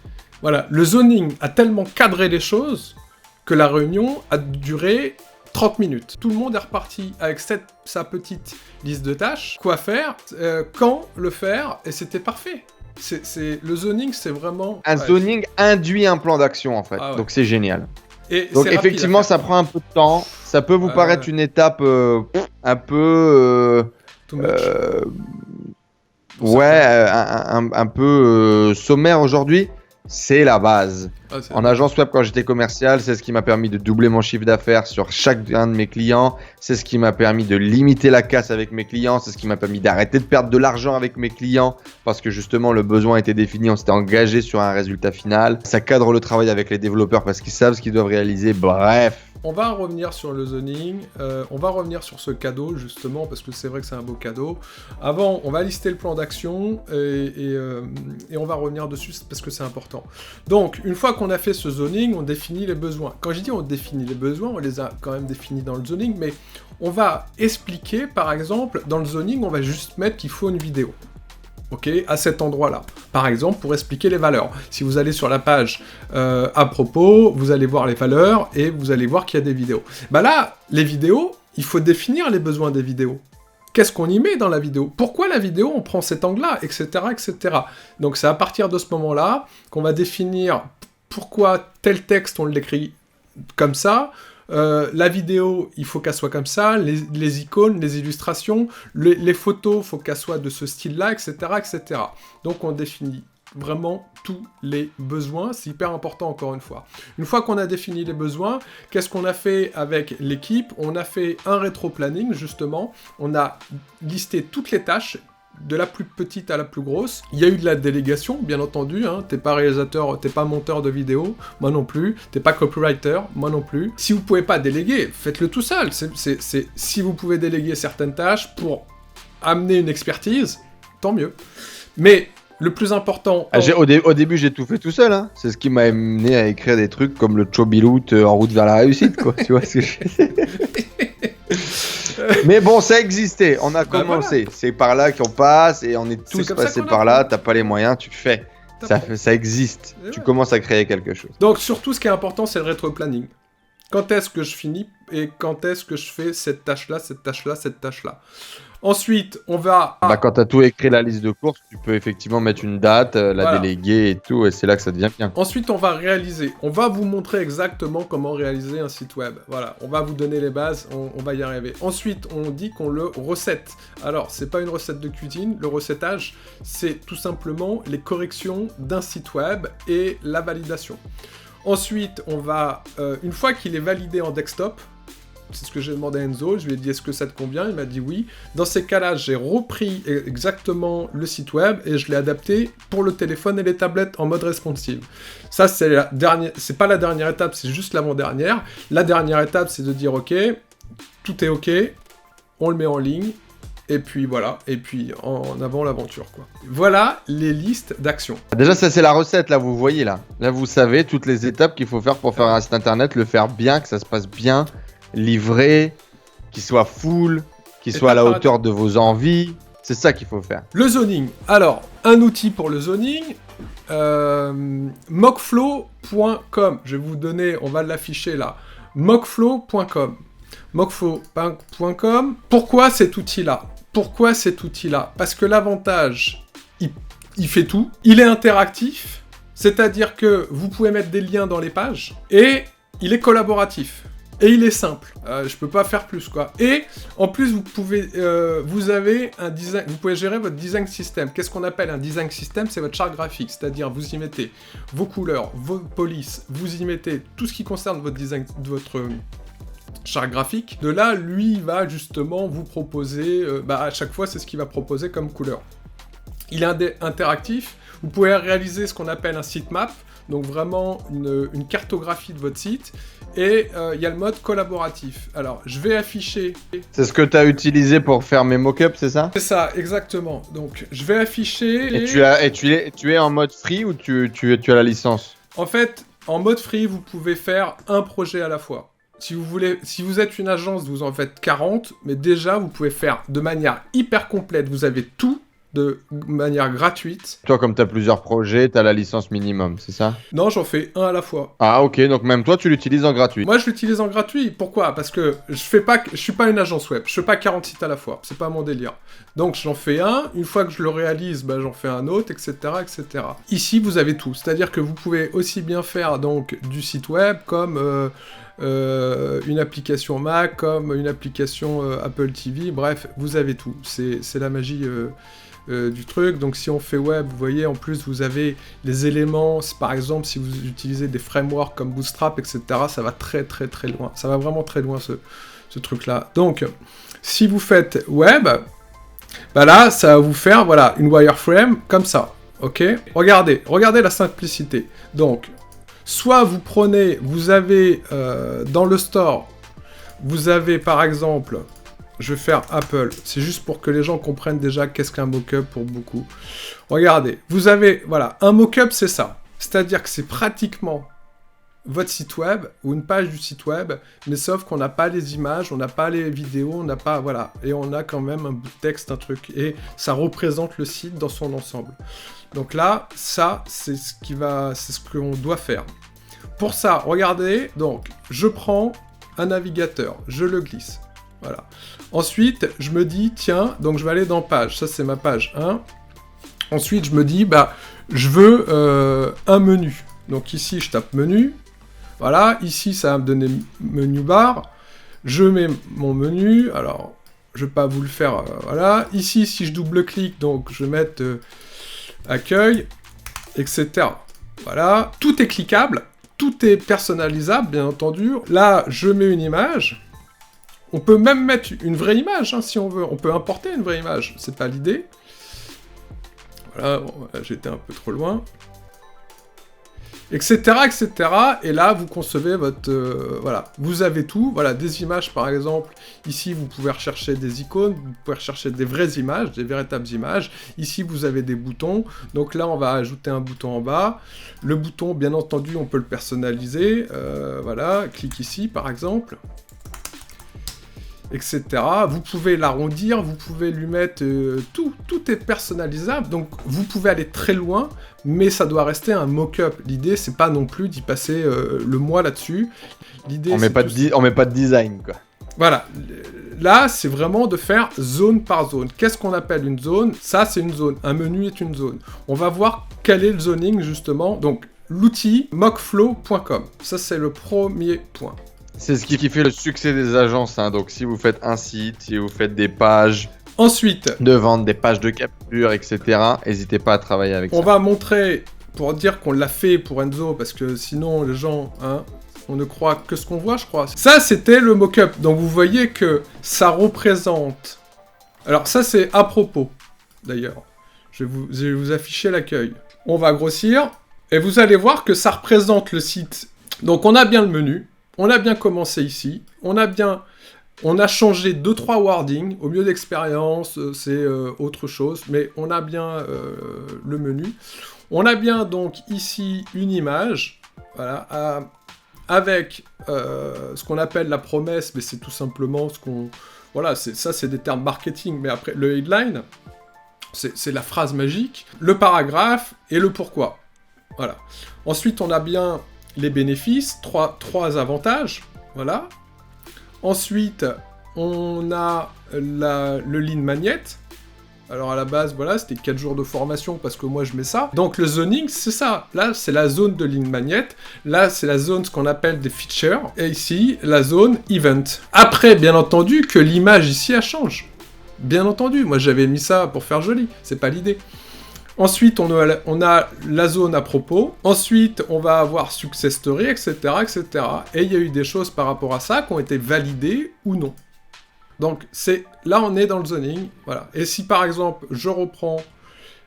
voilà, le zoning a tellement cadré les choses que la réunion a duré 30 minutes. Tout le monde est reparti avec sa petite liste de tâches, quoi faire, quand le faire, et c'était parfait. Le zoning, c'est vraiment... Un zoning induit un plan d'action, en fait. Ah ouais. Donc c'est génial. Et donc effectivement, ça prend un peu de temps. Ça peut vous paraître une étape un peu... un peu sommaire aujourd'hui. C'est la base. En agence web, quand j'étais commercial, c'est ce qui m'a permis de doubler mon chiffre d'affaires sur chacun de mes clients. C'est ce qui m'a permis de limiter la casse avec mes clients. C'est ce qui m'a permis d'arrêter de perdre de l'argent avec mes clients parce que justement le besoin était défini, on s'était engagé sur un résultat final. Ça cadre le travail avec les développeurs parce qu'ils savent ce qu'ils doivent réaliser. Bref. On va revenir sur le zoning, on va revenir sur ce cadeau justement parce que c'est vrai que c'est un beau cadeau. Avant, on va lister le plan d'action et on va revenir dessus parce que c'est important. Donc, une fois qu'on a fait ce zoning, on définit les besoins. Quand je dis on définit les besoins, on les a quand même définis dans le zoning, mais on va expliquer, par exemple, dans le zoning, on va juste mettre qu'il faut une vidéo. Ok, à cet endroit-là. Par exemple, pour expliquer les valeurs. Si vous allez sur la page à propos, vous allez voir les valeurs et vous allez voir qu'il y a des vidéos. Bah là, les vidéos, il faut définir les besoins des vidéos. Qu'est-ce qu'on y met dans la vidéo ? Pourquoi la vidéo, on prend cet angle-là, etc., etc. Donc c'est à partir de ce moment-là qu'on va définir pourquoi tel texte, on l'écrit comme ça. La vidéo, il faut qu'elle soit comme ça, les icônes, les illustrations, les photos, il faut qu'elles soient de ce style-là, etc., etc. Donc on définit vraiment tous les besoins, c'est hyper important encore une fois. Une fois qu'on a défini les besoins, qu'est-ce qu'on a fait avec l'équipe ? On a fait un rétro-planning justement, on a listé toutes les tâches, de la plus petite à la plus grosse. Il y a eu de la délégation, bien entendu, hein. T'es pas réalisateur, t'es pas monteur de vidéo, moi non plus, t'es pas copywriter, moi non plus. Si vous pouvez pas déléguer, faites-le tout seul. Si vous pouvez déléguer certaines tâches pour amener une expertise, tant mieux. Mais le plus important... Au début, j'ai tout fait tout seul, hein. C'est ce qui m'a amené à écrire des trucs comme le Chobiloot en route vers la réussite, quoi. Tu vois ce que je fais. Mais bon, ça existait, on a commencé. Voilà. C'est par là qu'on passe et on est tous passés par là. T'as pas les moyens, tu fais. Ça existe. Tu commences à créer quelque chose. Donc, surtout, ce qui est important, c'est le rétro-planning. Quand est-ce que je finis et quand est-ce que je fais cette tâche-là, cette tâche-là, cette tâche-là. Ensuite, on va... quand tu as tout écrit la liste de courses, tu peux effectivement mettre une date, la déléguer et tout, et c'est là que ça devient bien. Ensuite, on va réaliser. On va vous montrer exactement comment réaliser un site web. Voilà, on va vous donner les bases, on va y arriver. Ensuite, on dit qu'on le recette. Alors, c'est pas une recette de cuisine, le recettage, c'est tout simplement les corrections d'un site web et la validation. Ensuite, on va, une fois qu'il est validé en desktop, c'est ce que j'ai demandé à Enzo, je lui ai dit est-ce que ça te convient, il m'a dit oui. Dans ces cas-là, j'ai repris exactement le site web et je l'ai adapté pour le téléphone et les tablettes en mode responsive. Ça, c'est pas la dernière étape, c'est juste l'avant-dernière. La dernière étape, c'est de dire ok, tout est ok, on le met en ligne, et puis voilà, et puis en avant l'aventure, quoi. Voilà les listes d'actions. Déjà, ça c'est la recette, là, vous voyez, là. Là, vous savez toutes les étapes qu'il faut faire pour faire un site internet, le faire bien, que ça se passe bien, livré, qu'il soit full, qu'il soit à la hauteur de vos envies. C'est ça qu'il faut faire. Le zoning. Alors, un outil pour le zoning, mockflow.com. Je vais vous donner, on va l'afficher là, mockflow.com. mockflow.com. Pourquoi cet outil-là? Parce que l'avantage, il fait tout, il est interactif, c'est-à-dire que vous pouvez mettre des liens dans les pages, et il est collaboratif. Et il est simple. Je peux pas faire plus, quoi. Et en plus, vous avez un design. Vous pouvez gérer votre design system. Qu'est-ce qu'on appelle un design system? C'est votre charte graphique, c'est-à-dire vous y mettez vos couleurs, vos polices, vous y mettez tout ce qui concerne votre design, votre charte graphique. De là, lui, il va justement vous proposer. À chaque fois, c'est ce qu'il va proposer comme couleur. Il est interactif. Vous pouvez réaliser ce qu'on appelle un sitemap. Donc vraiment une cartographie de votre site. Et il y a le mode collaboratif. Alors, je vais afficher... C'est ce que tu as utilisé pour faire mes mock-ups, c'est ça? C'est ça, exactement. Donc, je vais afficher... Et tu es en mode free ou tu as la licence? En fait, en mode free, vous pouvez faire un projet à la fois. Si vous êtes une agence, vous en faites 40, mais déjà, vous pouvez faire de manière hyper complète. Vous avez tout de manière gratuite. Toi, comme tu as plusieurs projets, tu as la licence minimum, c'est ça? Non, j'en fais un à la fois. Ah, ok, donc même toi, tu l'utilises en gratuit. Moi, je l'utilise en gratuit. Pourquoi? Parce que je suis pas une agence web. Je fais pas 40 sites à la fois. C'est pas mon délire. Donc, j'en fais un. Une fois que je le réalise, j'en fais un autre, etc., etc. Ici, vous avez tout. C'est-à-dire que vous pouvez aussi bien faire donc du site web comme une application Mac, comme une application Apple TV. Bref, vous avez tout. C'est la magie... du truc. Donc si on fait web, vous voyez, en plus vous avez les éléments, par exemple si vous utilisez des frameworks comme Bootstrap, etc., ça va très très très loin, ça va vraiment très loin ce truc là. Donc si vous faites web, là ça va vous faire voilà une wireframe comme ça, ok. Regardez la simplicité. Donc soit vous avez dans le store, vous avez par exemple, je vais faire Apple, c'est juste pour que les gens comprennent déjà qu'est-ce qu'un mock-up pour beaucoup. Regardez, vous avez, voilà, un mock-up c'est ça. C'est-à-dire que c'est pratiquement votre site web, ou une page du site web, mais sauf qu'on n'a pas les images, on n'a pas les vidéos, on n'a pas, voilà, et on a quand même un bout de texte, un truc, et ça représente le site dans son ensemble. Donc là, ça, c'est ce qu'on doit faire. Pour ça, regardez, donc, je prends un navigateur, je le glisse. Voilà. Ensuite, je me dis, tiens, donc je vais aller dans page. Ça, c'est ma page 1. Ensuite, je me dis, je veux un menu. Donc ici, je tape menu. Voilà. Ici, ça va me donner menu bar. Je mets mon menu. Alors, je vais pas vous le faire. Voilà. Ici, si je double-clique, donc je vais mettre accueil, etc. Voilà. Tout est cliquable. Tout est personnalisable, bien entendu. Là, je mets une image. On peut même mettre une vraie image, si on veut. On peut importer une vraie image, c'est pas l'idée. Voilà, bon, j'étais un peu trop loin. Etc., etc. Et là, vous concevez votre... voilà, vous avez tout. Voilà, des images, par exemple. Ici, vous pouvez rechercher des icônes. Vous pouvez rechercher des vraies images, des véritables images. Ici, vous avez des boutons. Donc là, on va ajouter un bouton en bas. Le bouton, bien entendu, on peut le personnaliser. Voilà, clique ici, par exemple. Etc. Vous pouvez l'arrondir, vous pouvez lui mettre tout est personnalisable, donc vous pouvez aller très loin, mais ça doit rester un mock-up. L'idée, c'est pas non plus d'y passer le mois là-dessus. L'idée, on met pas de design, quoi. Voilà. Là, c'est vraiment de faire zone par zone. Qu'est-ce qu'on appelle une zone? Ça, c'est une zone. Un menu est une zone. On va voir quel est le zoning, justement. Donc, l'outil mockflow.com. Ça, c'est le premier point. C'est ce qui fait le succès des agences, hein. Donc si vous faites un site, si vous faites des pages ensuite de vente, des pages de capture, etc., n'hésitez pas à travailler avec ça. On va montrer, pour dire qu'on l'a fait pour Enzo, parce que sinon les gens, on ne croit que ce qu'on voit, je crois. Ça, c'était le mock-up. Donc vous voyez que ça représente... Alors ça, c'est à propos, d'ailleurs. Je vais vous afficher l'accueil. On va grossir, et vous allez voir que ça représente le site. Donc on a bien le menu. On a bien commencé ici, on a changé 2-3 wordings, au mieux d'expérience, c'est autre chose, mais on a bien le menu. On a bien donc ici une image, voilà, avec ce qu'on appelle la promesse, mais c'est tout simplement ce qu'on... Voilà, ça c'est des termes marketing, mais après le headline. C'est la phrase magique, le paragraphe et le pourquoi. Voilà. Ensuite, on a bien les bénéfices, trois avantages. Voilà. Ensuite, on a le lead magnet. Alors à la base, voilà, c'était 4 jours de formation parce que moi je mets ça. Donc le zoning, c'est ça. Là, c'est la zone de lead magnet. Là, c'est la zone, ce qu'on appelle des features. Et ici, la zone event. Après, bien entendu, que l'image ici, elle change. Bien entendu, moi j'avais mis ça pour faire joli. C'est pas l'idée. Ensuite, on a la zone à propos. Ensuite, on va avoir success story, etc., etc. Et il y a eu des choses par rapport à ça qui ont été validées ou non. Donc, là, on est dans le zoning, voilà. Et si, par exemple, je reprends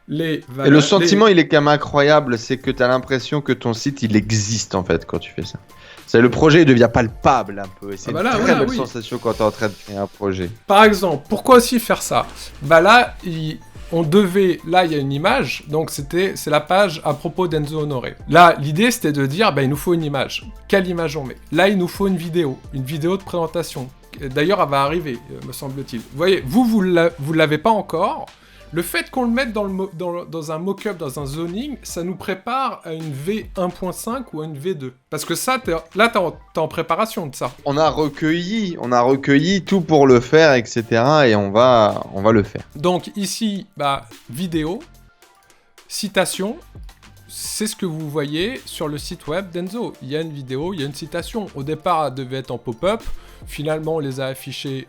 les valeurs... Et le sentiment, il est quand même incroyable, c'est que tu as l'impression que ton site, il existe, en fait, quand tu fais ça. C'est le projet, il devient palpable, un peu. Et c'est une très belle sensation quand tu es en train de créer un projet. Par exemple, pourquoi aussi faire ça ? Bah là, là, il y a une image, donc c'est la page à propos d'Enzo Honoré. Là, l'idée, c'était de dire, il nous faut une image. Quelle image on met ? Là, il nous faut une vidéo de présentation. D'ailleurs, elle va arriver, me semble-t-il. Vous voyez, vous l'avez pas encore. Le fait qu'on le mette dans un mock-up, dans un zoning, ça nous prépare à une V1.5 ou à une V2. Parce que ça, t'es en préparation de ça. On a recueilli tout pour le faire, etc. Et on va le faire. Donc ici, vidéo, citation, c'est ce que vous voyez sur le site web d'Enzo. Il y a une vidéo, il y a une citation. Au départ, elle devait être en pop-up. Finalement, on les a affichés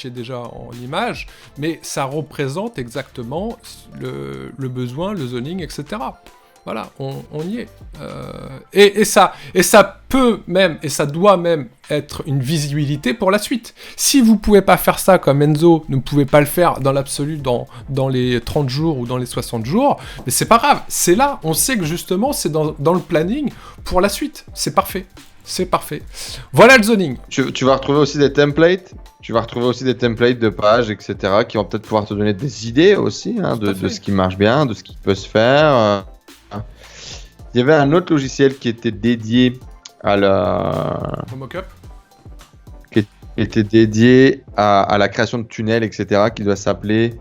déjà en image, mais ça représente exactement le besoin, le zoning, etc. Voilà, on y est. Et ça peut même, et ça doit même être une visibilité pour la suite. Si vous pouvez pas faire ça comme Enzo ne pouvait pas le faire dans l'absolu dans les 30 jours ou dans les 60 jours, mais c'est pas grave, c'est là, on sait que justement c'est dans le planning pour la suite, c'est parfait. C'est parfait. Voilà le zoning. Tu vas retrouver aussi des templates. Tu vas retrouver aussi des templates de pages, etc. qui vont peut-être pouvoir te donner des idées aussi de ce qui marche bien, de ce qui peut se faire. Il y avait un autre logiciel qui était dédié à Au mock-up. Qui était dédié à la création de tunnels, etc. qui doit s'appeler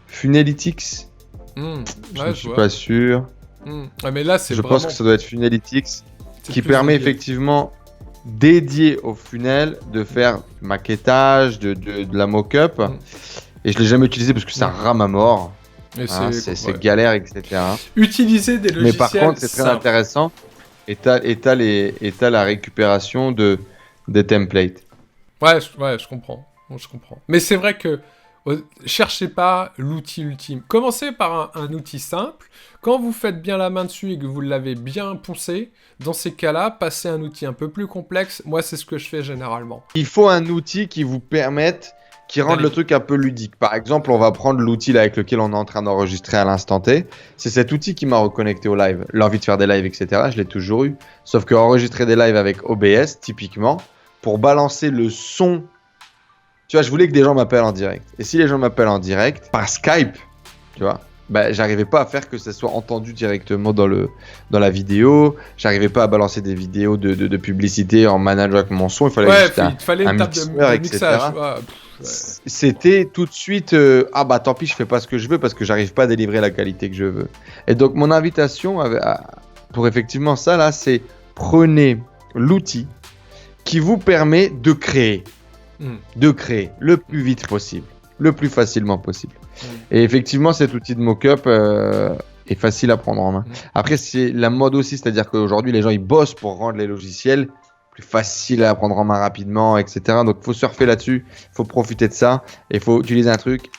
Funnelytics. Je ne suis pas sûr. Mais là, c'est pense que ça doit être Funnelytics. Qui permet effectivement, dédié au funnel, de faire du maquettage, de la mock-up. Et je ne l'ai jamais utilisé parce que ça rame à mort. C'est galère, etc. Utiliser des logiciels. Mais par contre, c'est très intéressant. Et t'as la récupération des templates. Ouais, je comprends. Mais c'est vrai que cherchez pas l'outil ultime. Commencez par un outil simple. Quand vous faites bien la main dessus et que vous l'avez bien poncé, dans ces cas-là, passez à un outil un peu plus complexe. Moi, c'est ce que je fais généralement. Il faut un outil qui vous permette, qui rende le truc un peu ludique. Par exemple, on va prendre l'outil avec lequel on est en train d'enregistrer à l'instant T. C'est cet outil qui m'a reconnecté au live. L'envie de faire des lives, etc. Je l'ai toujours eu. Sauf que enregistrer des lives avec OBS, typiquement, pour balancer le son. Tu vois, je voulais que des gens m'appellent en direct. Et si les gens m'appellent en direct, par Skype, tu vois, j'arrivais pas à faire que ça soit entendu directement dans la vidéo. J'arrivais pas à balancer des vidéos de publicité en manageant avec mon son. Il fallait une table de mixage. C'était tout de suite, tant pis, je fais pas ce que je veux parce que j'arrive pas à délivrer la qualité que je veux. Et donc, mon invitation pour effectivement ça, là, c'est prenez l'outil qui vous permet de créer. De créer le plus vite possible, le plus facilement possible. Et effectivement, cet outil de mock-up est facile à prendre en main. Après, c'est la mode aussi, c'est-à-dire qu'aujourd'hui, les gens ils bossent pour rendre les logiciels plus faciles à prendre en main rapidement, etc. Donc, il faut surfer là-dessus, il faut profiter de ça et il faut utiliser un truc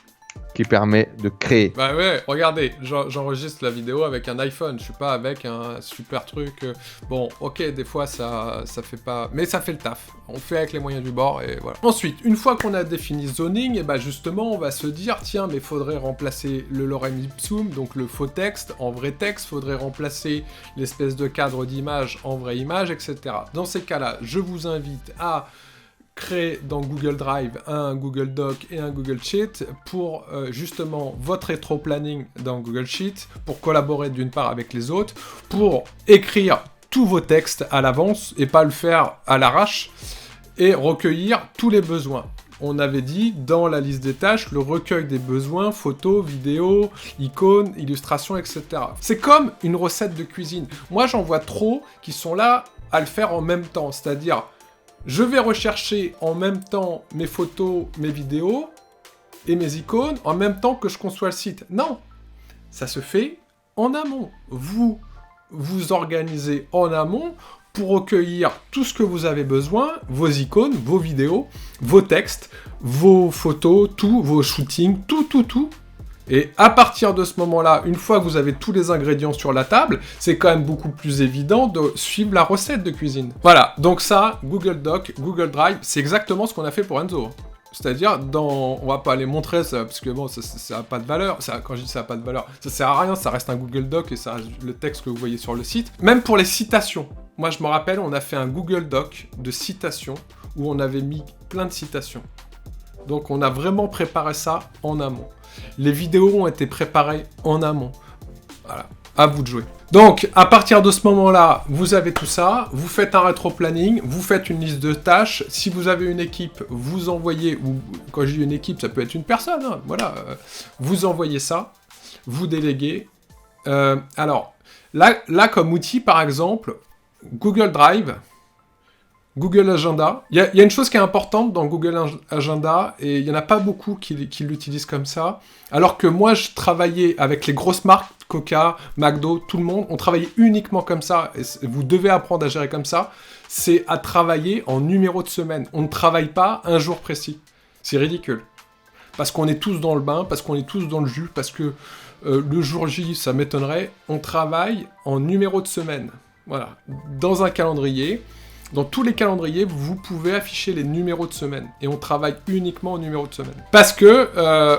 qui permet de créer. Bah ouais, regardez, j'enregistre la vidéo avec un iPhone, je suis pas avec un super truc. Bon, ok, des fois ça fait pas, mais ça fait le taf. On fait avec les moyens du bord et voilà. Ensuite, une fois qu'on a défini zoning, et justement, on va se dire, tiens, mais faudrait remplacer le lorem ipsum, donc le faux texte en vrai texte, faudrait remplacer l'espèce de cadre d'image en vraie image, etc. Dans ces cas-là, je vous invite à créer dans Google Drive un Google Doc et un Google Sheet pour justement votre rétro-planning dans Google Sheet, pour collaborer d'une part avec les autres, pour écrire tous vos textes à l'avance et pas le faire à l'arrache, et recueillir tous les besoins. on avait dit dans la liste des tâches le recueil des besoins, photos, vidéos, icônes, illustrations, etc. C'est comme une recette de cuisine. Moi, j'en vois trop qui sont là à le faire en même temps. C'est-à-dire, je vais rechercher en même temps mes photos, mes vidéos et mes icônes en même temps que je conçois le site. Non, ça se fait en amont. Vous vous organisez en amont pour recueillir tout ce que vous avez besoin, vos icônes, vos vidéos, vos textes, vos photos, tout, vos shootings, tout. Et à partir de ce moment-là, une fois que vous avez tous les ingrédients sur la table, c'est quand même beaucoup plus évident de suivre la recette de cuisine. Voilà, donc ça, Google Doc, Google Drive, c'est exactement ce qu'on a fait pour Enzo. C'est-à-dire, on va pas les montrer, ça, parce que bon, ça a pas de valeur. Quand je dis ça a pas de valeur, ça sert à rien, ça reste un Google Doc et ça reste le texte que vous voyez sur le site. Même pour les citations. Moi, je me rappelle, on a fait un Google Doc de citations où on avait mis plein de citations. Donc, on a vraiment préparé ça en amont. Les vidéos ont été préparées en amont. Voilà, à vous de jouer. Donc, à partir de ce moment-là, vous avez tout ça, vous faites un rétro-planning, vous faites une liste de tâches. Si vous avez une équipe, vous envoyez, ou quand je dis une équipe, ça peut être une personne, hein, voilà. Vous envoyez ça, vous déléguez. Alors, là, comme outil, par exemple, Google Drive, Google Agenda. Il y a une chose qui est importante dans Google Agenda, et il n'y en a pas beaucoup qui l'utilisent comme ça, alors que moi, je travaillais avec les grosses marques, Coca, McDo, tout le monde, on travaillait uniquement comme ça, et vous devez apprendre à gérer comme ça, c'est à travailler en numéro de semaine. On ne travaille pas un jour précis. C'est ridicule. Parce qu'on est tous dans le bain, parce qu'on est tous dans le jus, parce que le jour J, ça m'étonnerait, on travaille en numéro de semaine. Voilà. Dans un calendrier. Dans tous les calendriers, vous pouvez afficher les numéros de semaine. Et on travaille uniquement au numéro de semaine. Parce que,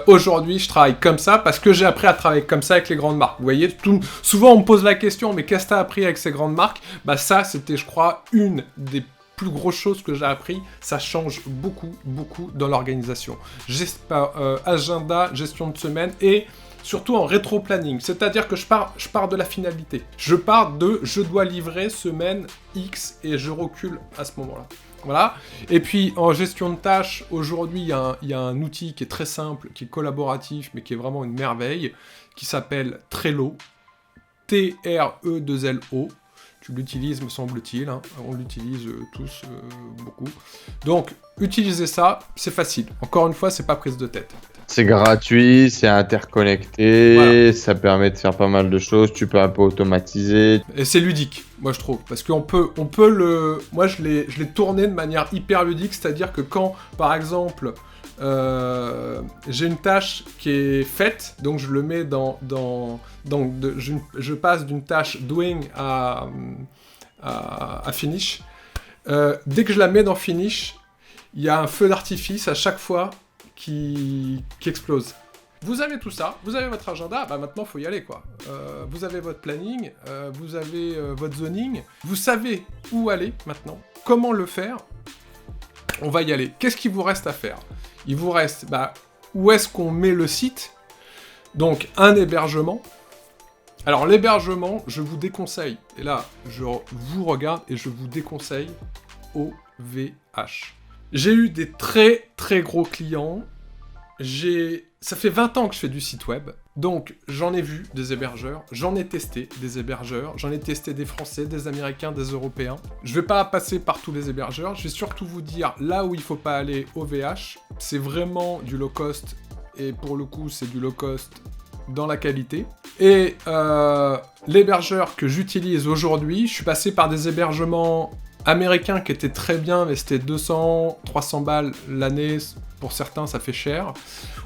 aujourd'hui, je travaille comme ça, parce que j'ai appris à travailler comme ça avec les grandes marques. Vous voyez, souvent on me pose la question, mais qu'est-ce que tu as appris avec ces grandes marques ? Bah ça, c'était, je crois, une des plus grosses choses que j'ai appris. Ça change beaucoup dans l'organisation. Agenda, gestion de semaine et... surtout en rétro-planning, c'est-à-dire que je pars de la finalité. Je pars de « je dois livrer semaine X » et je recule à ce moment-là. Voilà. Et puis, en gestion de tâches, aujourd'hui, il y a un outil qui est très simple, qui est collaboratif, mais qui est vraiment une merveille, qui s'appelle Trello. T-R-E-2-L-O. Tu l'utilises, me semble-t-il. Hein. On l'utilise tous beaucoup. Donc, utilisez ça, c'est facile. Encore une fois, c'est pas prise de tête. C'est gratuit, c'est interconnecté, voilà. Ça permet de faire pas mal de choses, tu peux un peu automatiser. Et c'est ludique, moi je trouve, parce qu'on peut le... Moi je l'ai tourné de manière hyper ludique, c'est-à-dire que quand, par exemple, j'ai une tâche qui est faite, donc je le mets je passe d'une tâche doing à finish. Dès que je la mets dans finish, il y a un feu d'artifice à chaque fois qui explose. Vous avez tout ça, vous avez votre agenda, bah maintenant faut y aller quoi. Vous avez votre planning, vous avez votre zoning, vous savez où aller maintenant, comment le faire, on va y aller. Qu'est-ce qu'il vous reste à faire ? Il vous reste, où est-ce qu'on met le site ? Donc un hébergement. Alors l'hébergement, je vous déconseille, et là je vous regarde et je vous déconseille OVH. J'ai eu des très très gros clients, ça fait 20 ans que je fais du site web, donc j'en ai vu des hébergeurs, j'en ai testé des hébergeurs, j'en ai testé des Français, des Américains, des Européens. Je vais pas passer par tous les hébergeurs, je vais surtout vous dire là où il faut pas aller, OVH, c'est vraiment du low cost, et pour le coup c'est du low cost dans la qualité. Et l'hébergeur que j'utilise aujourd'hui, je suis passé par des hébergements américains qui étaient très bien, mais c'était 200, 300 balles l'année, pour certains ça fait cher.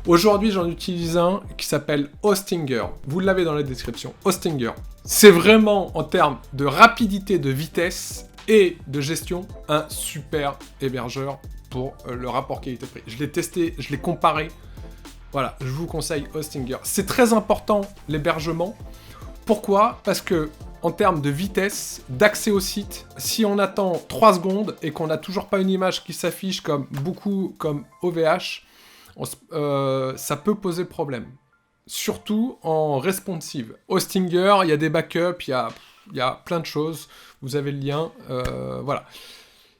Aujourd'hui j'en utilise un qui s'appelle Hostinger, vous l'avez dans la description, Hostinger. C'est vraiment en termes de rapidité, de vitesse et de gestion, un super hébergeur pour le rapport qualité-prix. Je l'ai testé, je l'ai comparé, voilà, je vous conseille Hostinger. C'est très important l'hébergement, pourquoi ? Parce que en termes de vitesse, d'accès au site, si on attend 3 secondes et qu'on n'a toujours pas une image qui s'affiche comme OVH, ça peut poser problème. Surtout en responsive. Hostinger, il y a des backups, il y a plein de choses. Vous avez le lien, voilà.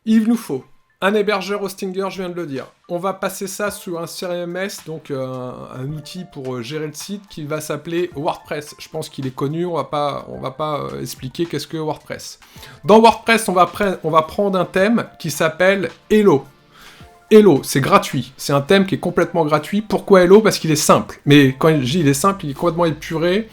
Il nous faut Un hébergeur Hostinger, je viens de le dire. On va passer ça sous un CMS, donc un outil pour gérer le site qui va s'appeler WordPress. Je pense qu'il est connu, on va pas expliquer qu'est-ce que WordPress. Dans WordPress, on va prendre un thème qui s'appelle Hello. Hello, c'est gratuit. C'est un thème qui est complètement gratuit. Pourquoi Hello ? Parce qu'il est simple. Mais quand je dis il est simple, il est complètement épuré.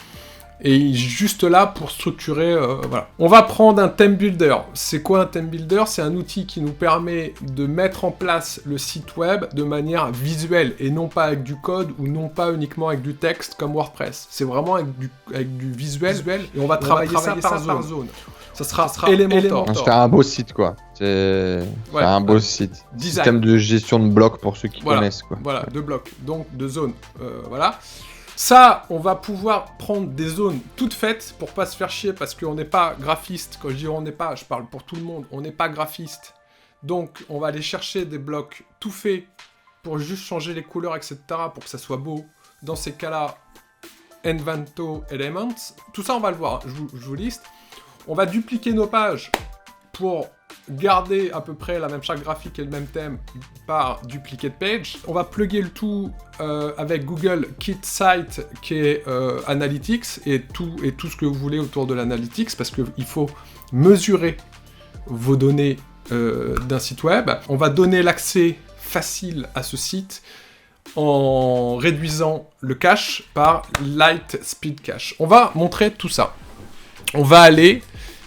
Et il est juste là pour structurer, voilà. On va prendre un theme builder. C'est quoi un theme builder ? C'est un outil qui nous permet de mettre en place le site web de manière visuelle et non pas avec du code ou non pas uniquement avec du texte comme WordPress. C'est vraiment avec du visuel et on va travailler ça par zone. Ça sera Elementor. C'est un beau site, quoi. C'est un beau site. Design. Système de gestion de blocs pour ceux qui connaissent, quoi. Voilà, de blocs, donc de zones. Voilà. Ça, on va pouvoir prendre des zones toutes faites pour pas se faire chier parce qu'on n'est pas graphiste. Quand je dis on n'est pas, je parle pour tout le monde, on n'est pas graphiste. Donc, on va aller chercher des blocs tout faits pour juste changer les couleurs, etc. pour que ça soit beau. Dans ces cas-là, Envanto Elements. Tout ça, on va le voir, je vous liste. On va dupliquer nos pages pour garder à peu près la même charte graphique et le même thème par duplicate page. On va plugger le tout avec Google Kit Site qui est Analytics et tout ce que vous voulez autour de l'Analytics parce qu'il faut mesurer vos données d'un site web. On va donner l'accès facile à ce site en réduisant le cache par Light Speed Cache. On va montrer tout ça. On va aller,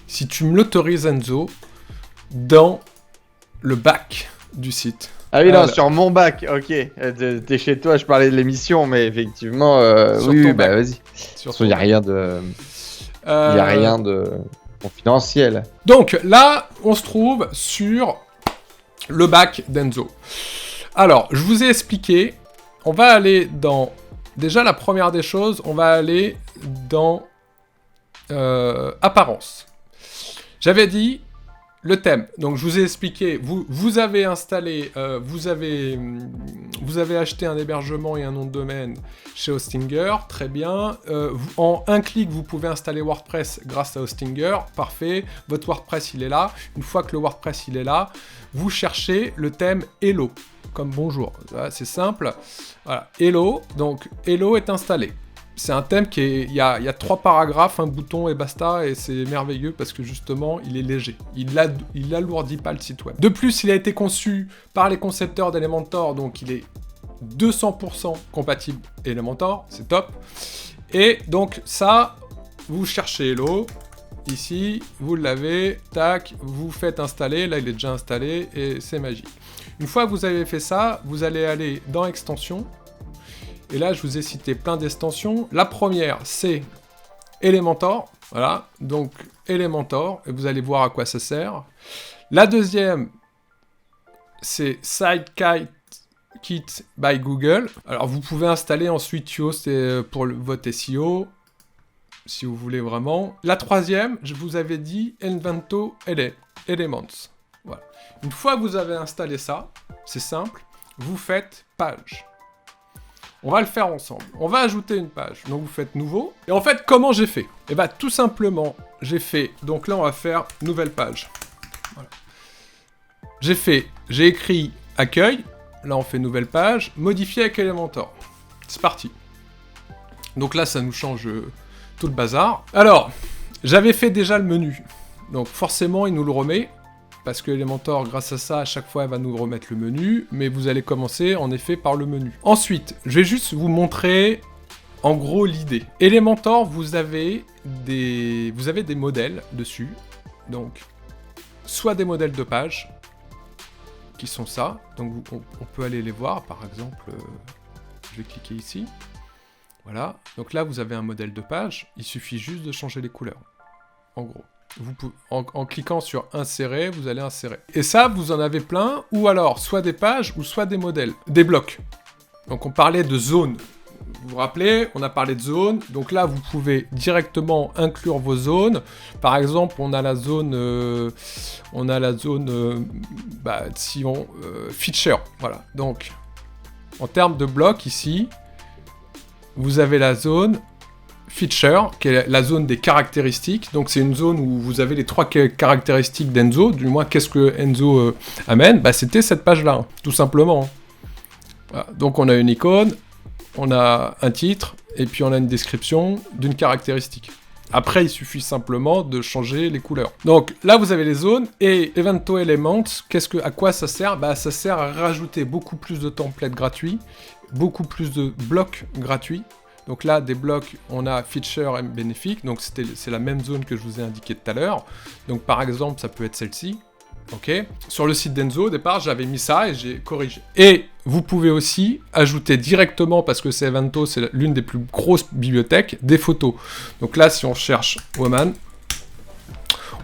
si tu me l'autorises Enzo, dans le back du site. Ah oui, non, sur mon bac, ok. T'es chez toi, je parlais de l'émission, mais effectivement, oui, bah vas-y. Il n'y a rien de... Il n'y a rien de confidentiel. Donc là, on se trouve sur le bac d'Enzo. Alors, je vous ai expliqué, on va aller dans... Déjà, la première des choses, on va aller dans apparence. J'avais dit... Le thème, donc je vous ai expliqué, vous avez installé, vous avez acheté un hébergement et un nom de domaine chez Hostinger, très bien. En un clic, vous pouvez installer WordPress grâce à Hostinger, parfait. Votre WordPress, il est là. Une fois que le WordPress, il est là, vous cherchez le thème Hello, comme bonjour. Voilà, c'est simple. Voilà, Hello, donc Hello est installé. C'est un thème qui est... Il y a 3 paragraphes, un bouton et basta, et c'est merveilleux parce que justement, il est léger. Il alourdit pas le site web. De plus, il a été conçu par les concepteurs d'Elementor, donc il est 200% compatible Elementor, c'est top. Et donc ça, vous cherchez Hello, ici, vous l'avez, tac, vous faites installer, là il est déjà installé, et c'est magique. Une fois que vous avez fait ça, vous allez aller dans Extensions. Et là, je vous ai cité plein d'extensions. La première, c'est Elementor. Voilà, donc Elementor. Et vous allez voir à quoi ça sert. La deuxième, c'est Sitekit by Google. Alors, vous pouvez installer ensuite Yoast pour votre SEO, si vous voulez vraiment. La troisième, je vous avais dit Envanto Elements. Voilà. Une fois que vous avez installé ça, c'est simple, vous faites page. On va le faire ensemble. On va ajouter une page. Donc vous faites nouveau. Et en fait, comment j'ai fait ? Eh bien, tout simplement, j'ai fait... Donc là, on va faire nouvelle page. Voilà. J'ai écrit accueil. Là, on fait nouvelle page. Modifier avec Elementor. C'est parti. Donc là, ça nous change tout le bazar. Alors, j'avais fait déjà le menu. Donc forcément, il nous le remet. Parce que Elementor, grâce à ça, à chaque fois, elle va nous remettre le menu, mais vous allez commencer, en effet, par le menu. Ensuite, je vais juste vous montrer, en gros, l'idée. Elementor, vous avez des modèles dessus, donc, soit des modèles de page, qui sont ça, donc on peut aller les voir, par exemple, je vais cliquer ici, voilà, donc là, vous avez un modèle de page, il suffit juste de changer les couleurs, en gros. Vous pouvez, en cliquant sur insérer, vous allez insérer. Et ça, vous en avez plein, ou alors soit des pages, ou soit des modèles, des blocs. Donc on parlait de zones. Vous vous rappelez, on a parlé de zones. Donc là, vous pouvez directement inclure vos zones. Par exemple, on a la zone, feature. Voilà. Donc, en termes de blocs ici, vous avez la zone feature, qui est la zone des caractéristiques. Donc c'est une zone où vous avez les 3 caractéristiques d'Enzo, du moins qu'est-ce que Enzo amène, bah c'était cette page-là, hein, tout simplement. Voilà. Donc on a une icône, on a un titre, et puis on a une description d'une caractéristique. Après, il suffit simplement de changer les couleurs. Donc là, vous avez les zones, et Evento Elements, à quoi ça sert? Bah ça sert à rajouter beaucoup plus de templates gratuits, beaucoup plus de blocs gratuits. Donc là, des blocs, on a Feature et Bénéfique, donc c'est la même zone que je vous ai indiqué tout à l'heure. Donc par exemple, ça peut être celle-ci. Ok. Sur le site d'Enzo, au départ, j'avais mis ça et j'ai corrigé. Et vous pouvez aussi ajouter directement, parce que c'est Evento, c'est l'une des plus grosses bibliothèques, des photos. Donc là, si on cherche Woman,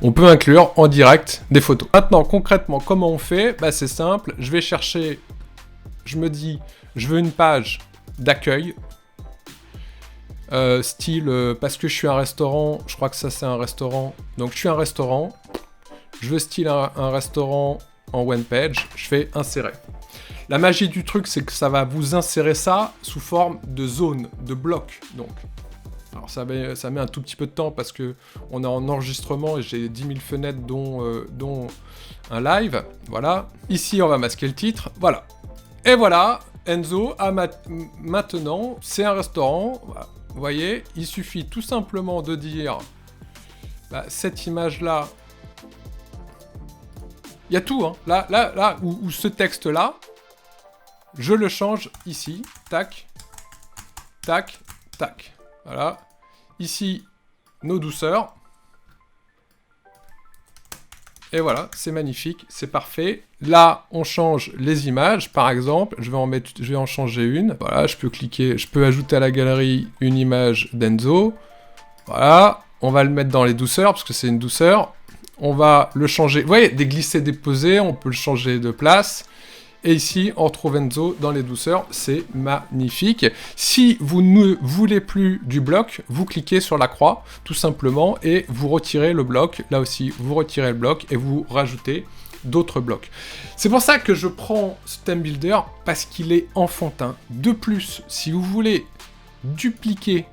on peut inclure en direct des photos. Maintenant, concrètement, comment on fait? Bah, c'est simple, je vais chercher, je me dis, je veux une page d'accueil, style, parce que je suis un restaurant, je crois que ça c'est un restaurant, donc je suis un restaurant, je veux style un restaurant en one page, je fais insérer. La magie du truc, c'est que ça va vous insérer ça sous forme de zone, de bloc. Donc, alors ça met un tout petit peu de temps parce que on est en enregistrement et j'ai 10 000 fenêtres dont un live. Voilà. Ici, on va masquer le titre. Voilà. Et voilà, Enzo a maintenant, c'est un restaurant. Voilà. Vous voyez, il suffit tout simplement de dire cette image-là. Il y a tout, hein. Là, où ce texte-là, je le change ici. Tac, tac, tac. Voilà. Ici, nos douceurs. Et voilà, c'est magnifique, c'est parfait. Là, on change les images, par exemple. Je vais en changer une. Voilà, je peux cliquer, je peux ajouter à la galerie une image d'Enzo. Voilà, on va le mettre dans les douceurs, parce que c'est une douceur. On va le changer. Vous voyez, des glissés-déposés, on peut le changer de place. Et ici, on retrouve Enzo dans les douceurs. C'est magnifique. Si vous ne voulez plus du bloc, vous cliquez sur la croix, tout simplement, et vous retirez le bloc. Là aussi, vous retirez le bloc et vous rajoutez d'autres blocs. C'est pour ça que je prends ce theme builder, parce qu'il est enfantin. De plus, si vous voulez dupliquer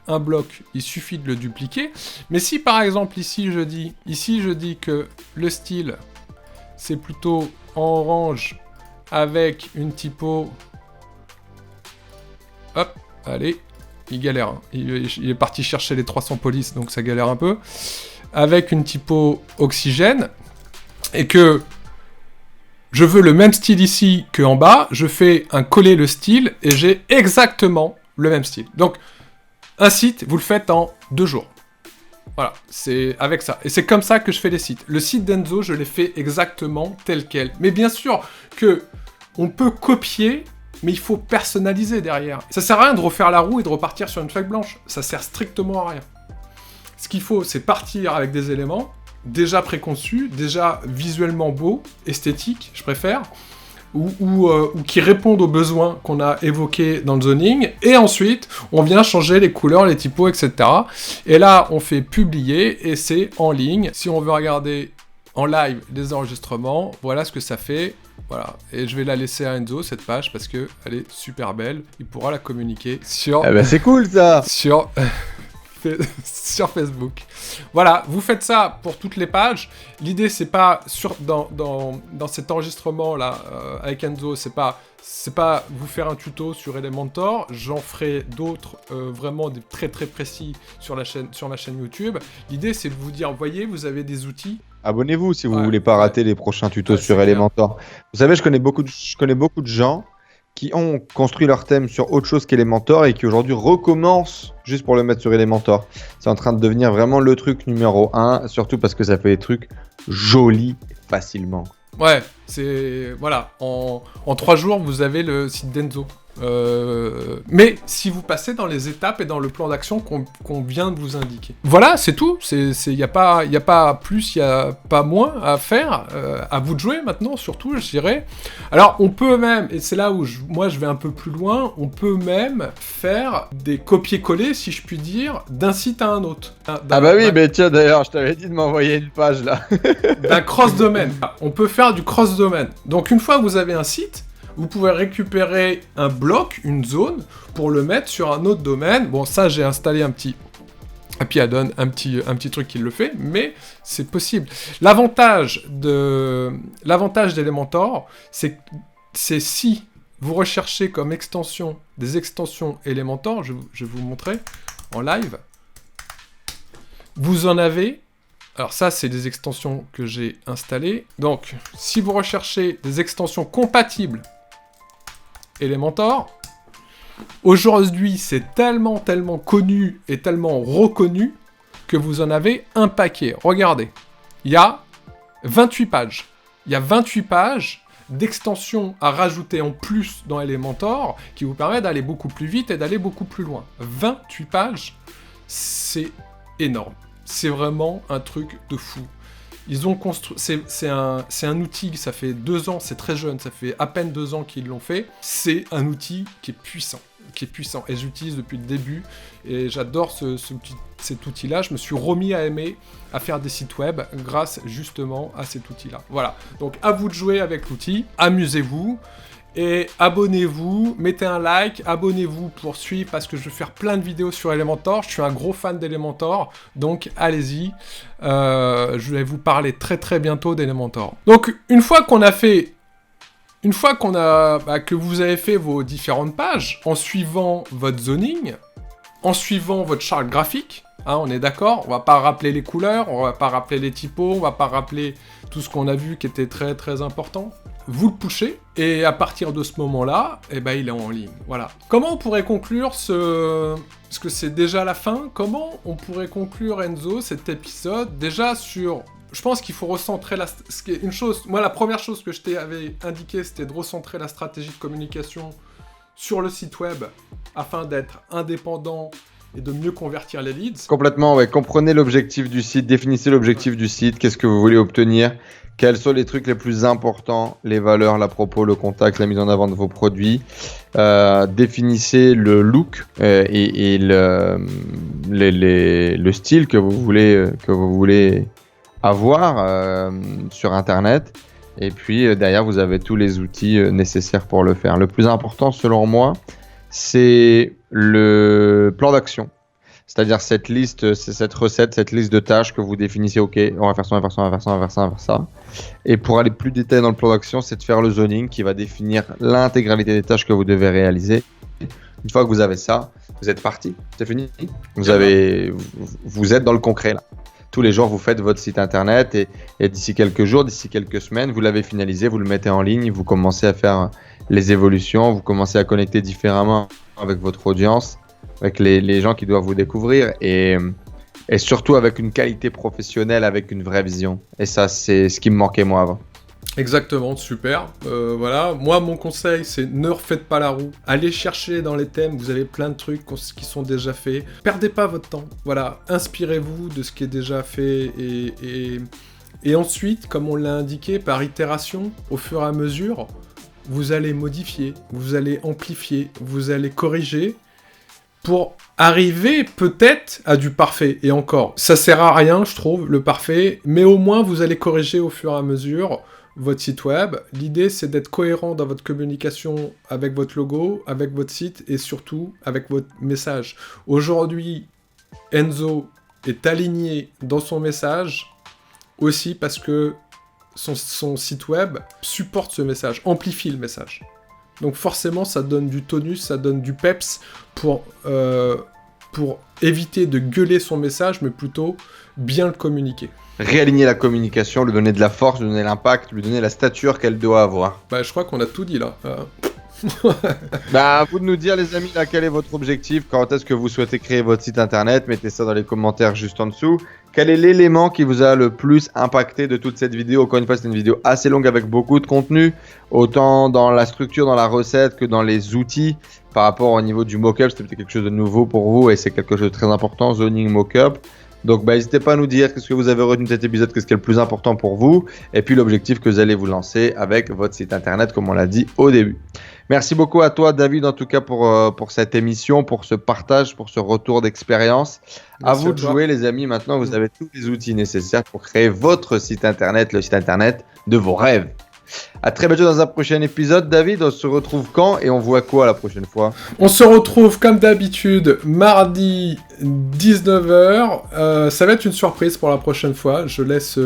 un bloc, il suffit de le dupliquer. Mais si par exemple ici je dis que le style c'est plutôt en orange avec une typo, hop, allez, il galère, hein. Il est parti chercher les 300 polices, donc ça galère un peu, avec une typo oxygène, et que je veux le même style ici qu'en bas, je fais un coller le style, et j'ai exactement le même style. Donc un site, vous le faites en 2 jours. Voilà, c'est avec ça. Et c'est comme ça que je fais les sites. Le site d'Enzo, je l'ai fait exactement tel quel. Mais bien sûr que on peut copier, mais il faut personnaliser derrière. Ça sert à rien de refaire la roue et de repartir sur une feuille blanche. Ça sert strictement à rien. Ce qu'il faut, c'est partir avec des éléments déjà préconçus, déjà visuellement beaux, esthétiques, je préfère, ou qui répondent aux besoins qu'on a évoqués dans le zoning, et ensuite, on vient changer les couleurs, les typos, etc. Et là, on fait publier, et c'est en ligne. Si on veut regarder en live les enregistrements, voilà ce que ça fait. Voilà, et je vais la laisser à Enzo, cette page, parce qu'elle est super belle. Il pourra la communiquer sur... Ah bah c'est cool, ça. Sur Facebook. Voilà, vous faites ça pour toutes les pages. L'idée, c'est pas dans cet enregistrement là avec Enzo, c'est pas vous faire un tuto sur Elementor. J'en ferai d'autres vraiment des très très précis sur ma chaîne YouTube. L'idée, c'est de vous dire, voyez, vous avez des outils. Abonnez-vous si vous voulez pas rater les prochains tutos sur Elementor. Vous savez, je connais beaucoup de gens qui ont construit leur thème sur autre chose qu'Elementor et qui aujourd'hui recommencent juste pour le mettre sur Elementor. C'est en train de devenir vraiment le truc numéro 1, surtout parce que ça fait des trucs jolis facilement. Ouais, c'est... Voilà, en 3 jours, vous avez le site d'Enzo. Mais si vous passez dans les étapes et dans le plan d'action qu'on vient de vous indiquer. Voilà, c'est tout. Il n'y a pas plus, il n'y a pas moins à faire. À vous de jouer maintenant, surtout, je dirais. Alors, on peut même, et c'est là où moi je vais un peu plus loin, on peut même faire des copier-coller, si je puis dire, d'un site à un autre. Mais tiens, d'ailleurs, je t'avais dit de m'envoyer une page là. D'un cross-domaine. On peut faire du cross-domaine. Donc, une fois que vous avez un site, vous pouvez récupérer un bloc, une zone, pour le mettre sur un autre domaine. Bon, ça, j'ai installé un petit add-on, un petit truc qui le fait, mais c'est possible. L'avantage d'Elementor, c'est si vous recherchez comme extension des extensions Elementor, je vais vous montrer en live, vous en avez. Alors ça, c'est des extensions que j'ai installées. Donc, si vous recherchez des extensions compatibles Elementor, aujourd'hui, c'est tellement connu et tellement reconnu que vous en avez un paquet. Regardez, il y a 28 pages. Il y a 28 pages d'extensions à rajouter en plus dans Elementor qui vous permettent d'aller beaucoup plus vite et d'aller beaucoup plus loin. 28 pages, c'est énorme. C'est vraiment un truc de fou. Ils ont construit... C'est un outil, ça fait 2 ans, c'est très jeune, ça fait à peine 2 ans qu'ils l'ont fait. C'est un outil qui est puissant. Et j'utilise depuis le début. Et j'adore cet outil-là. Je me suis remis à aimer à faire des sites web grâce justement à cet outil-là. Voilà. Donc à vous de jouer avec l'outil. Amusez-vous. Et abonnez-vous, mettez un like, abonnez-vous pour suivre parce que je vais faire plein de vidéos sur Elementor. Je suis un gros fan d'Elementor, donc allez-y. Je vais vous parler très bientôt d'Elementor. Donc une fois que vous avez fait vos différentes pages, en suivant votre zoning, en suivant votre charte graphique, hein, on est d'accord, on va pas rappeler les couleurs, on va pas rappeler les typos, on va pas rappeler tout ce qu'on a vu qui était très important. Vous le pushez, et à partir de ce moment-là, il est en ligne. Voilà. Comment on pourrait conclure parce que c'est déjà la fin, comment on pourrait conclure, Enzo, cet épisode, déjà sur... Je pense qu'il faut recentrer moi, la première chose que je t'avais indiqué, c'était de recentrer la stratégie de communication sur le site web, afin d'être indépendant et de mieux convertir les leads. Complètement, ouais. Comprenez l'objectif du site, définissez l'objectif du site, qu'est-ce que vous voulez obtenir, quels sont les trucs les plus importants, les valeurs, la propos, le contact, la mise en avant de vos produits. Définissez le look et le style que vous voulez avoir sur Internet. Et puis derrière, vous avez tous les outils nécessaires pour le faire. Le plus important, selon moi, c'est le plan d'action. C'est-à-dire cette liste, cette recette, cette liste de tâches que vous définissez, ok, on va faire ça, on va faire ça, on va faire ça, on va faire ça, on va faire ça. Et pour aller plus détaillé dans le plan d'action, c'est de faire le zoning qui va définir l'intégralité des tâches que vous devez réaliser. Une fois que vous avez ça, vous êtes parti, c'est fini. Vous êtes dans le concret là. Tous les jours, vous faites votre site internet et d'ici quelques jours, d'ici quelques semaines, vous l'avez finalisé, vous le mettez en ligne, vous commencez à faire les évolutions, vous commencez à connecter différemment avec votre audience, avec les gens qui doivent vous découvrir et surtout avec une qualité professionnelle, avec une vraie vision. Et ça, c'est ce qui me manquait moi avant. Exactement, super. Voilà, moi mon conseil c'est ne refaites pas la roue. Allez chercher dans les thèmes, vous avez plein de trucs qui sont déjà faits. Perdez pas votre temps. Voilà, inspirez-vous de ce qui est déjà fait et ensuite, comme on l'a indiqué, par itération, au fur et à mesure, vous allez modifier, vous allez amplifier, vous allez corriger pour arriver peut-être à du parfait. Et encore, ça sert à rien, je trouve, le parfait, mais au moins vous allez corriger au fur et à mesure votre site web. L'idée, c'est d'être cohérent dans votre communication avec votre logo, avec votre site et surtout avec votre message. Aujourd'hui, Enzo est aligné dans son message aussi parce que son site web supporte ce message, amplifie le message. Donc forcément, ça donne du tonus, ça donne du peps pour éviter de gueuler son message, mais plutôt bien le communiquer. Réaligner la communication, lui donner de la force, lui donner l'impact, lui donner la stature qu'elle doit avoir. Bah, je crois qu'on a tout dit là. Bah, à vous de nous dire, les amis, là, quel est votre objectif, quand est-ce que vous souhaitez créer votre site internet, mettez ça dans les commentaires juste en dessous. Quel est l'élément qui vous a le plus impacté de toute cette vidéo? Encore une fois, c'est une vidéo assez longue avec beaucoup de contenu, autant dans la structure, dans la recette que dans les outils. Par rapport au niveau du mock-up, c'était peut-être quelque chose de nouveau pour vous et c'est quelque chose de très important, zoning mock-up. Donc n'hésitez pas à nous dire qu'est-ce que vous avez retenu de cet épisode, qu'est-ce qui est le plus important pour vous, et puis l'objectif que vous allez vous lancer avec votre site internet, comme on l'a dit au début. Merci beaucoup à toi, David, en tout cas pour cette émission, pour ce partage, pour ce retour d'expérience. À vous de jouer, les amis. Maintenant, vous avez tous les outils nécessaires pour créer votre site internet, le site internet de vos rêves. À très bientôt dans un prochain épisode. David, on se retrouve quand et on voit quoi la prochaine fois? On se retrouve comme d'habitude mardi 19h. Ça va être une surprise pour la prochaine fois. Je laisse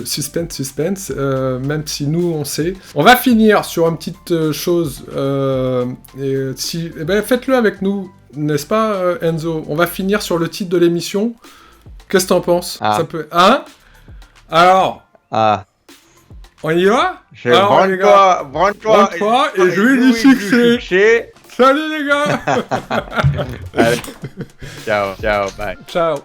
suspense, même si nous on sait. On va finir sur une petite chose. Faites-le avec nous, n'est-ce pas, Enzo? On va finir sur le titre de l'émission. Qu'est-ce que t'en penses? Ça peut... Hein? Alors, on y va? Branche-toi et je vais du succès. Salut les gars. Allez. Ciao, bye. Ciao.